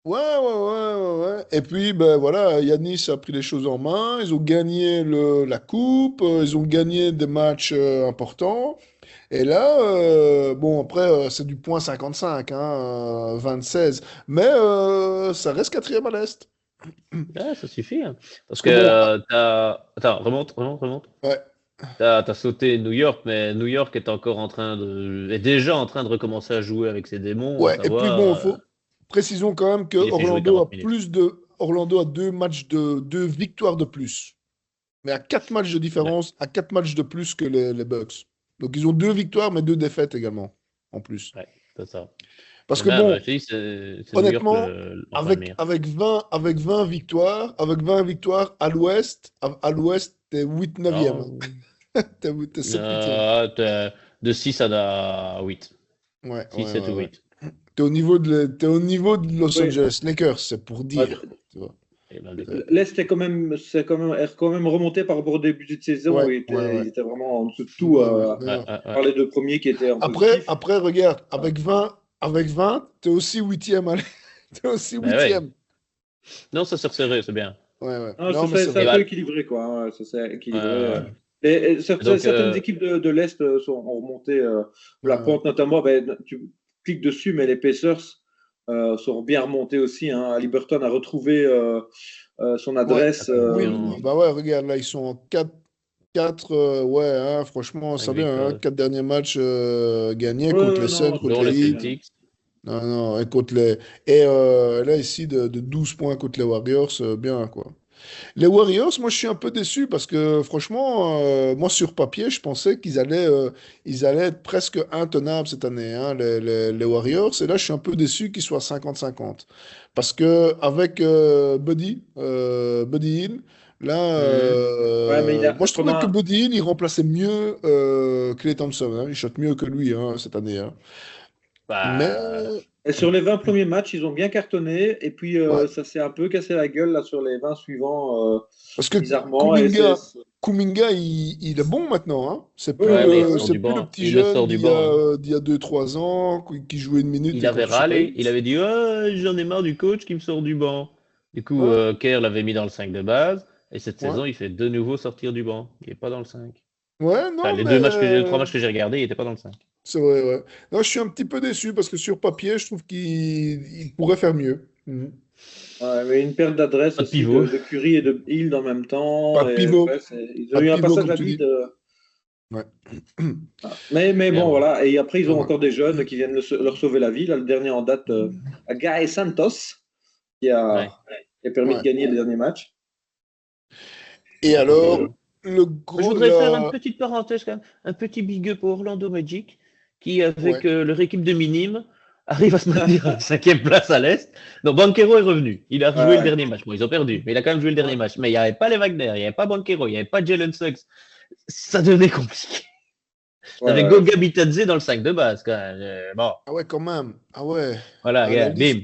ouais, ouais, ouais, ouais, ouais. Et puis, ben voilà, Yanis a pris les choses en main. Ils ont gagné la coupe, ils ont gagné des matchs importants. Et là, bon, après, c'est du point 55, hein, 26. Mais ça reste quatrième à l'Est. Ah, ça suffit. Hein. Parce Parce que que bon, Attends, remonte. ouais, T'as sauté New York, mais New York est déjà en train de recommencer à jouer avec ses démons, à ouais. Et puis bon, savoir, précisons quand même que il les fait jouer 40 minutes. Orlando a 2 matchs deux victoires de plus. Mais à 4 matchs de Ouais, différence, à 4 matchs de plus que les Bucks. Donc ils ont 2 victoires, mais 2 défaites également, en plus. ouais, c'est ça. Parce Et que même, bon, je te dis, c'est New York honnêtement, l'enfant le avec, meilleur. avec 20, avec 20 victoires à l'ouest, t'es 8 9e. Non, T'es 7 8e. de 6 à 8. Ouais, 6, ouais, 7 ouais, ou ouais. 8. T'es au niveau de Los Oui. Angeles Lakers, c'est pour Ouais, dire. Tu vois. Et ben, d'accord. L'Est est quand même remonté par rapport au début de saison. Ouais, Il ouais, était, ouais. il était vraiment en dessous de tout. Ouais, ouais, Ouais, ouais. ouais, Par ouais. les deux premiers qui étaient en Après, positif. après, regarde, Ouais. avec 20, t'es aussi 8e. T'es aussi Ben ouais. 8e. Non, ça s'est resserré, c'est bien. Ouais, ouais. Non, Non, mais c'est c'est Et un vrai. peu voilà. équilibré, quoi. Hein. Ouais, ça s'est Ouais, équilibré. ouais. Et Et donc, certaines équipes de l'Est ont remonté Ouais, la ouais. pente, notamment. Ben, tu cliques dessus, mais les Pacers sont bien remontés aussi. Hein. Haliburton a retrouvé son Ouais. la adresse. Oui, confiance, bah ouais, regarde, là, ils sont en 4, ouais, hein, franchement, ça avec bien, hein, victoire. 4 derniers matchs gagnés contre les Ouais, Suns, non, contre Dont c'est les les c'est Heat. bien. Celtics. Non, non, là, ici, de 12 points contre les Warriors, bien, quoi. Les Warriors, moi, je suis un peu déçu parce que, franchement, moi, sur papier, je pensais ils allaient être presque intenables cette année, hein, les Warriors. Et là, je suis un peu déçu qu'ils soient 50-50. Parce que avec Buddy Hill, là, Mhm. Ouais, mais moi, je trouvais que pendant Buddy Hill, il remplaçait mieux Klay Thompson, hein. Il shot mieux que lui, hein, cette année, hein. Bah, Mais, et sur les 20 premiers matchs, ils ont bien cartonné. Et puis, ouais. ça s'est un peu cassé la gueule là, sur les 20 suivants, Parce que bizarrement. Kuminga, Kuminga il est bon maintenant, hein. Oui, oui, ouais, mais il oui. sort C'est du plus le banc. petit Il le jeune sort du banc, hein. d'il y a 2-3 ans qui jouait une minute Il et avait qu'on touchait pas. râlé. Il avait dit oh, j'en ai marre du coach qui me sort du banc. Du coup, Ouais, Kerr l'avait mis dans le 5 de base. Et cette ouais. saison, il fait de nouveau sortir du banc. Il n'est pas dans le 5. Ouais, Enfin, non, les trois mais matchs que j'ai regardés, il n'était pas dans le 5. c'est vrai, ouais. Non, je suis un petit peu déçu parce que sur papier, je trouve qu'il pourrait faire mieux. Mhm. Ouais, mais une perte d'adresse Pas de aussi pivot. de Curry et de Hill en même Pas temps. de Et, pivot, ouais, ils ont pas de eu un pivot passage comme à tu dis. vide. Ouais. Mais Mais bon, bon. voilà. Et après, ils ont Ouais. encore des jeunes qui viennent leur sauver la vie. Là, le dernier en date, Guy Santos, qui a, Ouais. qui a permis de Ouais. gagner le dernier match. Et alors, Euh, le Je gros, voudrais faire une la... petite parenthèse, quand même, un petit big up pour Orlando Magic, qui, avec Ouais. leur équipe de minimes, arrive à se maintenir à la 5e place à l'Est. Donc, Banquero est revenu. Il a joué le Ouais, dernier match. Bon, ils ont perdu, mais il a quand même joué le dernier Ouais. match. Mais il n'y avait pas les Wagner, il n'y avait pas Banquero, il n'y avait pas Jalen Suggs. Ça devenait compliqué. ouais, T'avais ouais. Goga Bitadze dans le 5 de base, quand même. Bon, Ah ouais, quand même. Ah ouais. voilà, Ah, la gars, liste. bim.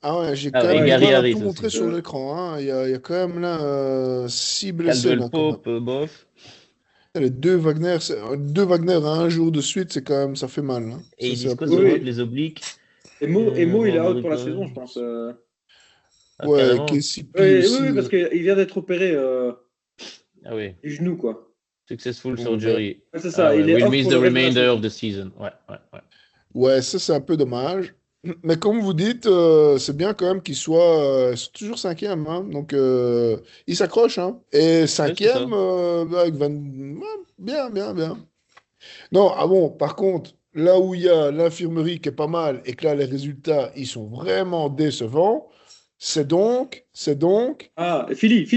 Ah ouais, j'ai Ah quand ouais, même et Ouais, du Gary mal à Harris tout montrer aussi. sur l'écran, hein. Il y a quand même là 6 blessés Caldwell là quand même. Pope, bof. Les deux Wagner à un jour de suite, c'est quand même, ça fait mal, hein. Et Ça ils c'est un disent quoi peu. sur oui. les obliques? Et Mo, il est out pour la Vendredi. saison, je pense. Ah, Ouais, carrément. KCP Oui, oui, aussi. oui, parce qu'il vient d'être opéré Ah oui. du genou, quoi. Successful Bon, ben, surgery. Ouais, c'est Ah ça, ouais. il est Will off miss pour the le reste de la remainder of saison. the season. Ouais, ouais, ouais. ouais, ça c'est un peu dommage. Mais comme vous dites, c'est bien quand même ils sont toujours cinquième, hein. Donc ils s'accrochent, hein. Et Ouais, c'est cinquième ça. avec 20, ouais, bien, bien, bien. Non, ah bon, par contre, là où il y a l'infirmerie qui est pas mal et que là, les résultats, ils sont vraiment décevants, c'est donc... Ah, Philly.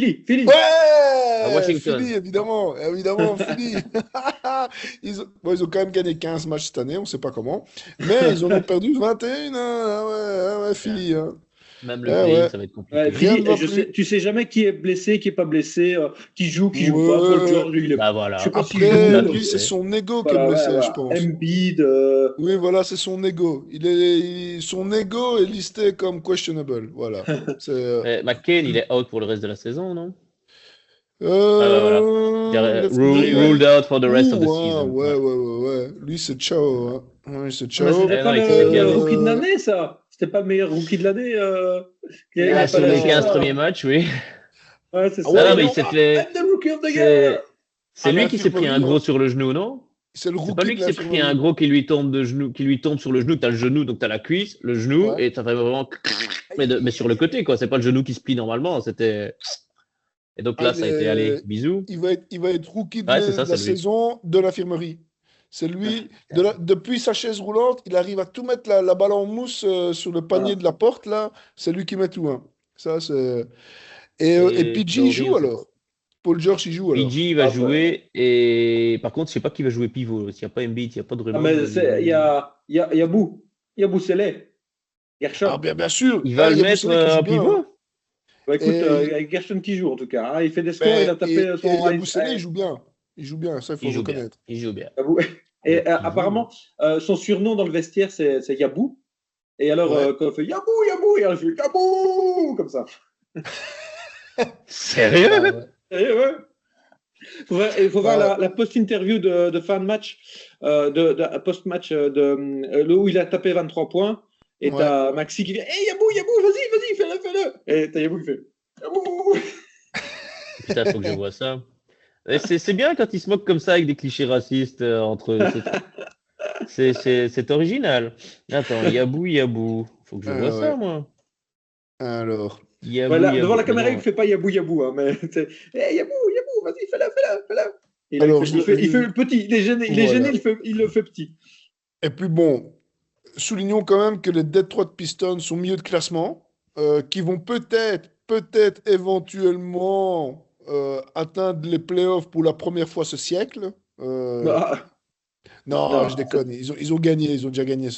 À Ouais! Washington. Philly, évidemment, évidemment, Philly. Ils ont quand même gagné 15 matchs cette année, on ne sait pas comment, mais ils en ont perdu 21, hein. Ah ouais, Putain. Philly, hein. Même le Ah play-in, ouais, ça va être Ouais, compliqué. rien Philly, ne va je sais, plus. tu sais jamais qui est blessé, qui est pas blessé, qui joue pas. Paul Ouais. George, Bah je sais voilà. pas s'il Après, Là, joue. tu lui, c'est sais. son ego qui est Voilà, ouais, blessé, je voilà. pense. Embiid, Oui, voilà, c'est son ego. Son ego est listé comme questionable. Voilà. C'est, McCain, il est out pour le reste de la saison, non? Ah bah voilà. l'infirmerie, Ruled out for the rest of the ouais, season. ouais, Ouais. ouais, ouais, ouais. Lui, c'est ciao, hein. Ouais, c'est mais ciao. c'était Eh pas non, il s'est bien le blessé. rookie de Euh, l'année, ça. C'était pas le meilleur rookie de l'année. Il a Ah, pas sur les lâché 15 non. premiers ça. matchs, oui. Ouais, c'est Ah Non, ça. ouais, non, Il mais est il s'est non. fait. I'm the rookie of the year. C'est À lui qui s'est pris un l'infirmerie, gros hein. sur le genou, non? C'est le C'est pas rookie lui de qui s'est pris un l'infirmerie. gros qui lui tombe de genou, qui lui tombe sur le genou. T'as le genou, donc t'as la cuisse, le genou, Ouais. et t'as vraiment. Aïe, Mais aïe, sur le aïe, aïe. côté, quoi. C'est pas le genou qui se plie normalement. C'était. Et donc Ah, là, ça a été, allez, bisous. il va être rookie Ouais, c'est de ça, la c'est lui. saison de l'infirmerie. C'est lui, Putain. depuis sa chaise roulante, il arrive à tout mettre la balle en mousse sur le panier Ah. de la porte, là. C'est lui qui met tout, hein. Ça, c'est... Et Et PG, il Laurie joue aussi. alors. Paul George, il joue alors. PG va Ah, bah. jouer. Et par contre, je sais pas qui va jouer pivot. S'il n'y a pas Embiid, il n'y a pas Ah, Drummond. mais il y a Bou. Il y a Boussele. Ah, Gershon. bien sûr. Il va Ah, le il y a mettre Bousselé qui joue en bien, hein. pivot? Bah, écoute, Et, avec Gershon qui joue en tout cas, hein. Il fait des scores, il a tapé et il son. y a Bousselé, il joue bien. Il joue bien, ça, il faut Il joue bien. reconnaître. Il joue bien. Yabou. Mais Et pivot. apparemment, son surnom dans le vestiaire, c'est Yabou. Et alors, Ouais. quand on fait Yabou, et alors, il fait Yabou, comme ça. Sérieux? Ah, ouais. Et ouais. Il faut voir Ouais. la post-interview de fin de match, post-match où il a tapé 23 points. Et Ouais. t'as Maxi qui dit hey, Yabou, vas-y, fais-le. Et t'as Yabou qui fait Yabou. Putain, faut que je vois ça. Et c'est bien quand ils se moquent comme ça avec des clichés racistes entre eux. C'est original. Attends, Yabou. Faut que je vois ça, Ouais. moi. Alors. Voilà, devant Yabou. la Mais caméra, il ne non. fait pas Yabou, hein, mais c'est hey, Yabou, vas-y, fais-le. Et là, Alors, il fait le petit, il est gêné, voilà. il le fait petit. Et puis bon, soulignons quand même que les Detroit Pistons sont milieu de classement, qui vont peut-être éventuellement atteindre les playoffs pour la première fois ce siècle. Euh, Ah, non, non, je déconne. Ils ont gagné, ils ont déjà gagné.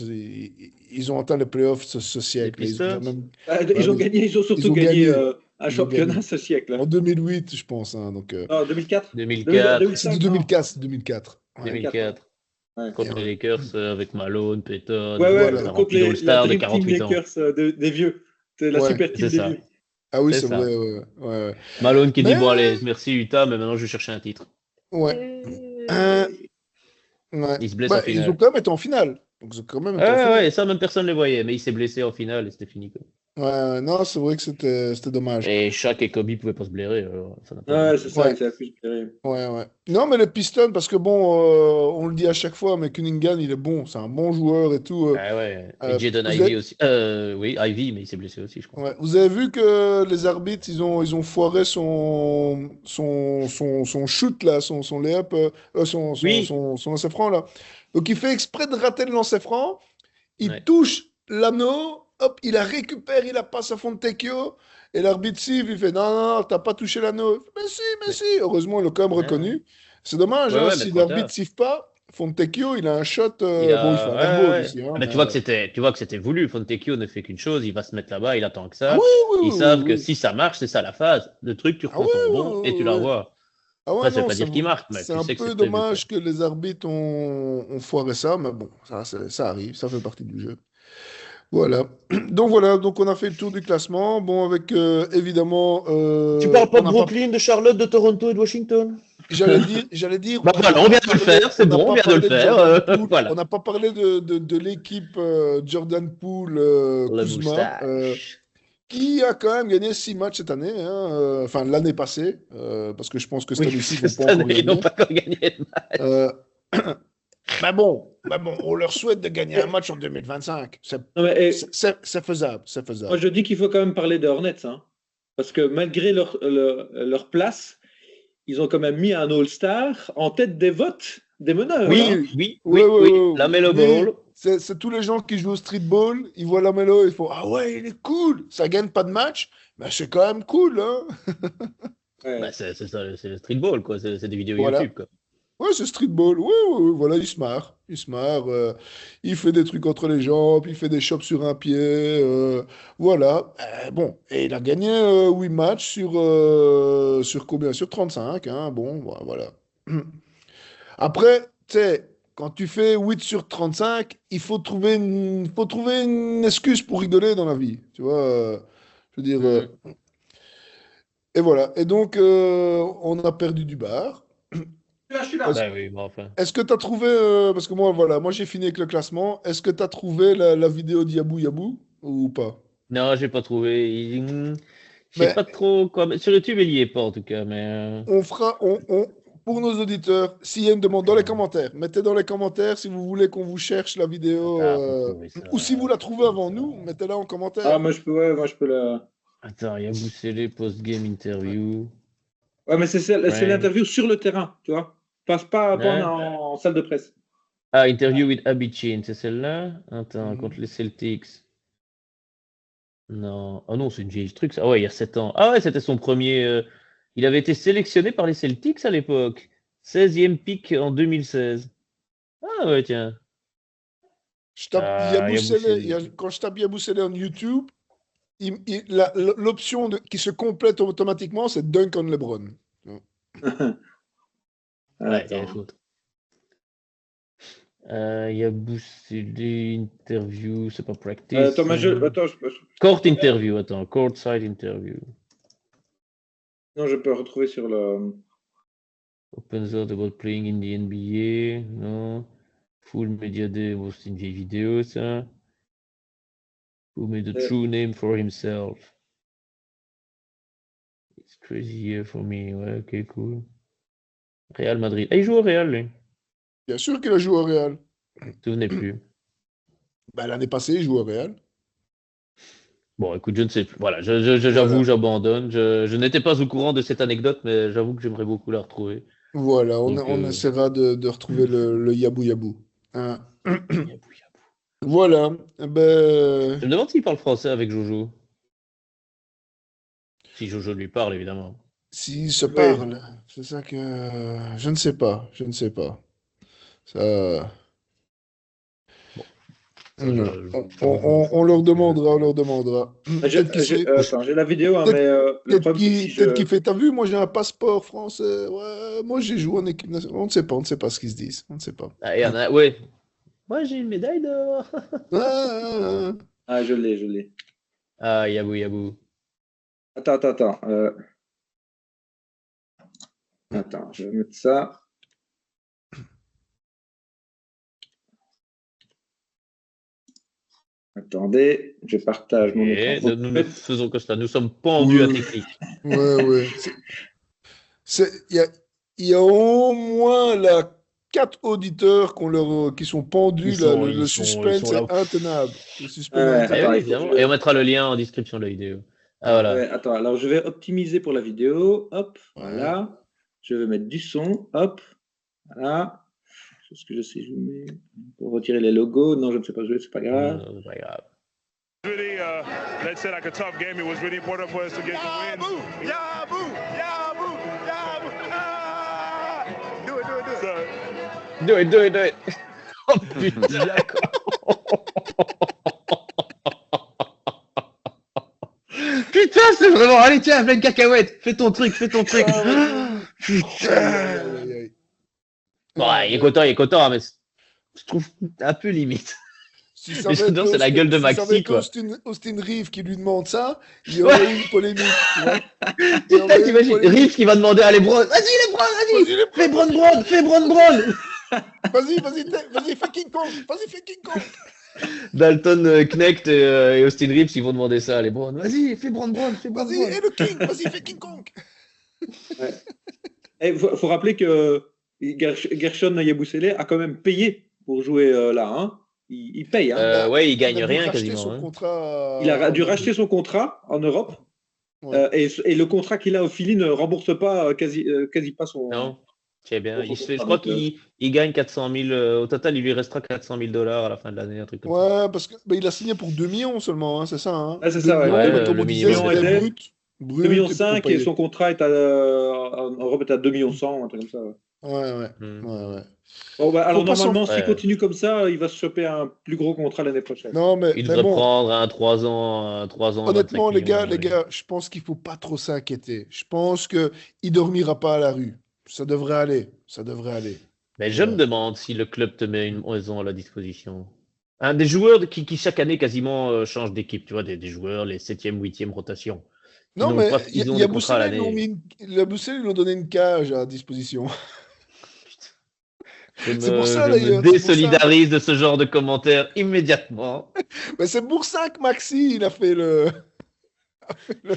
Ils ont atteint les playoffs ce Les siècle. Ils ont déjà Pistons? même. Ouais, ils ont gagné, ils ont ils surtout ont gagné gagné. un Ils ont championnat gagné. ce siècle. En 2008, je pense, hein, donc, Non, 2004? 2004. c'est de 2005, non. 2004. C'est 2004. Ouais. 2004, ouais. 2004. Ouais. Et, Contre les Lakers avec Malone, Peyton, Ouais, ouais, ça voilà. contre remplit la d'All-Star de Dream Team 48 ans. Lakers des vieux. C'est la Ouais. super team C'est des ça. vieux. Ah oui, C'est c'est ça. vrai. Ouais, ouais, ouais. Malone qui dit, Mais, bon allez, merci Utah, mais maintenant je vais chercher un titre. ouais. Euh, ouais. Il se blesse en Bah, ils ont finale. quand même été en finale. Donc, ils ont quand même été en Ouais, finale. ouais, ça même personne ne les voyait, mais il s'est blessé en finale et c'était fini, quoi. Ouais, non, c'est vrai que c'était dommage. Et Shaq et Kobe pouvaient pas se blairer, alors ça n'a pas Ouais, marché. c'est ça, Ouais, c'est la plus inspiré. ouais, ouais. Non, mais les Pistons, parce que bon, on le dit à chaque fois, mais Cunningham, il est bon. C'est un bon joueur et tout. Ah ouais, et Euh, Jaden vous Ivey avez, aussi. Oui, Ivy, mais il s'est blessé aussi, je crois. ouais, vous avez vu que les arbitres, ils ont foiré son shoot, là, son lay-up, Oui, son lancer franc, là. Donc, il fait exprès de rater le lancer franc. Il ouais. touche l'anneau, hop, il la récupère, il la passe à Fontecchio, et l'arbitre siffle, il fait non, non, non, t'as pas touché l'anneau. Il fait, mais Mais- si, heureusement, il l'a quand même ouais, reconnu. C'est dommage, ouais, hein, ouais, mais si trop l'arbitre tard. siffle pas, Fontecchio, il a un shot, Il bon, il fait a. un Ouais, airball ouais. aussi, hein, Ah, mais mais, tu vois que c'était voulu. Fontecchio ne fait qu'une chose, il va se mettre là-bas, il attend que ah oui, ça. oui, Ils oui, savent oui, que oui. si ça marche, c'est ça la phase. Le truc, tu Ah oui, reprends ton oui, rebond et tu oui, la oui. revois. Ah ouais, Après, ça veut non, pas dire qu'il marque, mais c'est tu un sais que c'est peu prévu, quoi. dommage que les arbitres ont foiré ça, mais bon, ça arrive, ça fait partie du jeu. Voilà, donc on a fait le tour du classement. Bon, avec évidemment, Tu parles pas on de n'a pas. Brooklyn, de Charlotte, de Toronto et de Washington? J'allais dire, Bah on n'a voilà, on pas vient de le parlé, faire, on c'est n'a bon, on pas vient de le parlé de faire. Jordan Poole, on Voilà. n'a pas parlé de l'équipe Jordan Poole Le Kuzma, moustache. qui a quand même gagné 6 matchs cette année, hein, enfin l'année passée, parce que je pense que cette Oui, année-ci, parce ils que vont pas cette encore année, ils n'ont gagner. pas encore gagné de match. Euh, mais bon, on leur souhaite de gagner un Eh, match en 2025. non, mais, C'est faisable, c'est moi, faisable. je dis qu'il faut quand même parler des Hornets, hein, parce que malgré leur place, ils ont quand même mis un All-Star en tête des votes des meneurs. Oui, Hein. Oui, oui, oui, oui, oui. oui, La oui, Melo oui. Ball. C'est tous les gens qui jouent au streetball, ils voient la mélo, ils font ah ouais, il est cool. Ça gagne pas de match, mais c'est quand même cool, hein. Ouais. Bah, c'est ça, c'est le streetball, quoi. C'est des vidéos Voilà. YouTube, quoi. Ouais, c'est streetball. Ouais, ouais, ouais, voilà, il se marre. Il se marre. Il fait des trucs entre les jambes, il fait des chops sur un pied. Voilà. Bon, et il a gagné 8 matchs sur combien? Sur 35, hein. Bon, voilà. Après, tu sais, quand tu fais 8 sur 35, faut trouver une excuse pour rigoler dans la vie. Tu vois, je veux dire. Mhm. Et voilà. Et donc, on a perdu du bar. Là, je suis là. Est-ce Bah oui, bon, enfin. est-ce que tu as trouvé, parce que moi, voilà, moi j'ai fini avec le classement. Est-ce que tu as trouvé la vidéo d'Yabou Yabou ou pas? Non, j'ai pas trouvé. Je sais Mais pas trop quoi. Sur YouTube, il y est pas, en tout cas, mais. on fera, pour nos auditeurs, s'il y a une demande dans les commentaires, mettez dans les commentaires si vous voulez qu'on vous cherche la vidéo, Attends, faut trouver ça. ou si vous la Faut trouvez trouver avant ça. nous, mettez-la en Ah, commentaire. moi, je peux la. Attends, il y a Boussélé, post-game interview. Ouais, mais c'est Frank. l'interview sur le terrain, tu vois. Passe pas Ouais. en salle de presse. Ah, interview with Abichin, c'est celle-là? Attends, Mhm. contre les Celtics. Non. Ah non, c'est une vieille truc, ça. Ah ouais, il y a 7 ans. Ah ouais, c'était son premier. Il avait été sélectionné par les Celtics à l'époque. 16e pick en 2016. Ah ouais, tiens. Je tape Ah, Yabou Sele, Yabusele. quand je tape Yabou Sele en YouTube, l'option qui se complète automatiquement, c'est Dunk on LeBron. Ouais, il y avait Attends. faute. Yabusele interview, c'est pas practice. Attends, Court interview, attends. Courtside interview. non, je peux retrouver sur le. Open Zone about playing in the NBA. Non. Full Media Day, bon, c'est une vieille vidéo, ça. Who made the true name for himself? It's crazy year for me. Ouais, ok, cool. Real Madrid. Ah, il joue au Real, lui. Bien sûr qu'il a joué au Real. Je me souvenais plus. Bah, l'année passée, il jouait au Real. Bon, écoute, je ne sais plus. Voilà, j'avoue, Voilà. j'abandonne. Je n'étais pas au courant de cette anecdote, mais j'avoue que j'aimerais beaucoup la retrouver. Voilà, Donc, on essaiera de retrouver le Yabou Yabou. Hein. yabou, yabou. Voilà. Ben, Je me demande s'il parle français avec Jojo. Si Jojo lui parle, évidemment. s'ils se Oui. parlent, c'est ça que je ne sais pas. Je ne sais pas. Ça. Ça, Non. je vous- On leur demandera, on leur demandera. Peut-être qu'il sait. Attends, j'ai la vidéo, hein, mais le Peut-être problème, c'est que si peut-être je. qu'il fait. T'as vu, moi j'ai un passeport français. Ouais, moi j'ai joué en équipe nationale. On ne sait pas ce qu'ils se disent. On ne sait pas. Ah, il y en a, ouais. Moi, j'ai une médaille d'or. Ah, Ah, je l'ai, je l'ai. Ah, Yabou, Yabou. Attends. Attends, je vais mettre ça. Attendez, je partage mon Et écran. nous ne faisons que cela. Nous sommes pendus à technique. ouais. Il y a au moins là, 4 auditeurs qui sont pendus. Là. Le Ils suspense sont là. est intenable. Le suspense est Ouais, Eh attends, oui, intenable. il faut que évidemment. Et on mettra le lien en description de la vidéo. Ah, voilà. Ouais, attends, alors je vais optimiser pour la vidéo. Hop, Ouais. voilà. Je vais mettre du son. Hop, voilà. Est-ce que je sais jouer pour retirer les logos? Non, je ne sais pas jouer, c'est pas grave. C'est pas grave. Really, let's say like a tough game. It was really important for us to get the win. Yaboo! Ah! Do it. So, Do it. Oh putain. Putain, c'est vraiment. Allez, tiens, plein de cacahuètes. Fais ton truc. Putain. Aïe, aïe. Ouais, il est content, mais je trouve un peu limite. Si ça Mais avait été j'adore, c'est la gueule de si ça avait Maxi, été quoi. Austin Reeves qui lui demande ça, il y aurait eu une polémique. Tu vois. Il y aurait Putain, eu une t'imagines, polémique. Riff qui va demander à LeBron. Vas-y, LeBron, Vas-y, vas-y. Fais Bron. Vas-y, fais King Kong. Vas-y, fais King Kong. Dalton Knecht et Austin Reeves, ils vont demander ça à LeBron. Vas-y, fais Bron. Vas-y, et le King. Vas-y, fais King Kong. Il faut rappeler que Gershon Yabusele a quand même payé pour jouer là. Hein. Il paye. Hein. Ouais, il gagne a dû rien racheter quasiment. son Hein. contrat. Il a dû racheter son contrat en Europe. Ouais. Et le contrat qu'il a au Philly ne rembourse pas quasi pas son. Non, c'est bien. Son Je contrat, crois donc, qu'il gagne 400 000. Au total, il lui restera 400 000 $ à la fin de l'année, un truc comme ça. Ouais, parce que il a signé pour 2 millions seulement, hein, c'est ça. Hein. Ouais, c'est 2 ça, ouais. millions, Ouais, mais comme le on disait, minimum c'était était brut. 2,5 millions pour et payer. son contrat est en Europe est à 2,1 millions, un truc comme ça. Ouais. Ouais. Bon, bah, alors Faut pas normalement, s'en- s'il Ouais. continue comme ça, il va se choper un plus gros contrat l'année prochaine. Non, mais Il devrait bon, prendre un 3 ans, 25 honnêtement, les millions. gars, je pense qu'il faut pas trop s'inquiéter. Je pense que il dormira pas à la rue. Ça devrait aller. Mais je me demande si le club te met une maison à la disposition. Un des joueurs qui chaque année quasiment changent d'équipe, tu vois, des joueurs, les 7e, 8e rotation. Non, mais Ils ont il y a des contrats à Boussel, l'année. ils lui ont donné une cage à disposition. Je C'est pour ça, me d'ailleurs, c'est pour ça. désolidarise de ce genre de commentaires immédiatement. Mais c'est pour ça que Maxi, il a fait le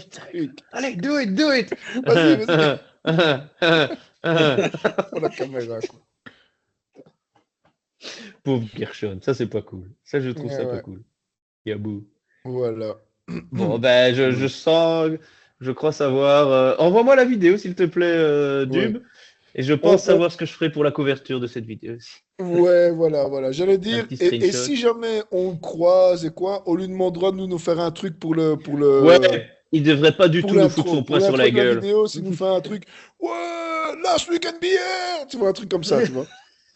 truc. Allez, do it. Vas-y. Pour la caméra, quoi. Pauvre Gershon, ça c'est pas cool. Ça, je trouve ça pas Ouais. cool. Yabou. Voilà. Bon, ben, je sens, je crois savoir. Envoie-moi la vidéo, s'il te plaît, Dub. Et je pense savoir ce que je ferai pour la couverture de cette vidéo aussi. Ouais, voilà. J'allais dire, petit et screenshot. si jamais on le croise et quoi, on lui demandera de nous faire un truc pour le. Ouais, il devrait pas du pour tout nous l'intro. foutre son Pour poing sur l'intro la de la gueule. vidéo, s'il nous fait un truc. Ouais, last week NBA! Tu vois, un truc comme ça, tu vois.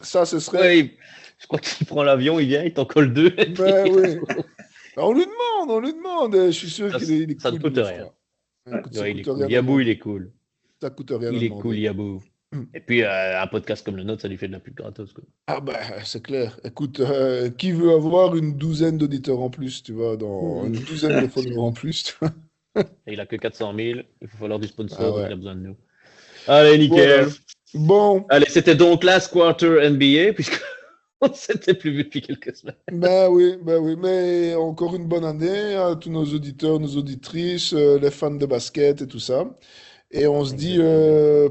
Ça, ce serait. Ouais, je crois qu'il prend l'avion, il vient, il t'en colle 2. Ben oui. Ben, on lui demande. Je suis sûr Ça- qu'il est ça ne cool. coûte il le rien. fera. Ça Ouais, il est coûte cool. rien à Yabou, demander. il est cool. Ça coûte rien à Il est demander. cool, Yabou. Et puis, un podcast comme le nôtre, ça lui fait de la pub gratos, quoi. Ah ben, c'est clair. Écoute, qui veut avoir une douzaine d'auditeurs en plus, tu vois, une douzaine de followers en plus, tu vois. Et il a que 400 000. Il faut falloir du sponsor, Ah ouais. donc il a besoin de nous. Allez, nickel. Voilà. Bon, Allez, c'était donc Last Quarter NBA, puisque on s'était plus vu depuis quelques semaines. ben oui, mais encore une bonne année à tous nos auditeurs, nos auditrices, les fans de basket et tout ça. Et on se dit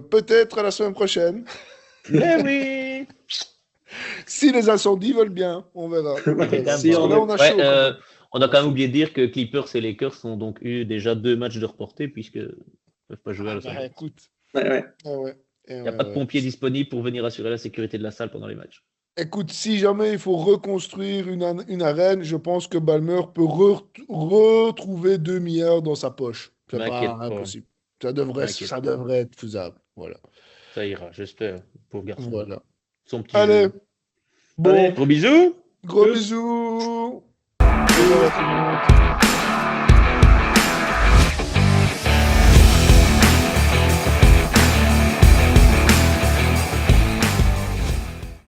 peut-être à la semaine prochaine. Mais oui. Si les incendies veulent bien, on verra. Si Parce que on là, est- on a Ouais, chaud. quand même. on a quand même oublié de dire que Clippers et Lakers ont donc eu déjà 2 matchs de reportés, puisque ne peuvent pas jouer à Los Ben, Angeles. écoute. Ouais. Ah ouais. Il n'y a pas de pompiers disponibles pour venir assurer la sécurité de la salle pendant les matchs. Écoute, si jamais il faut reconstruire une arène, je pense que Balmer peut retrouver 2 milliards dans sa poche. C'est pas M'inquiète pas. impossible. M'inquiète Ça pas. devrait être faisable. Voilà. Ça ira, j'espère. Pauvre garçon. Voilà. Son petit Allez, jeu. bon, Allez. Gros bisous. gros Tchuss. bisous. Au revoir à tout le monde.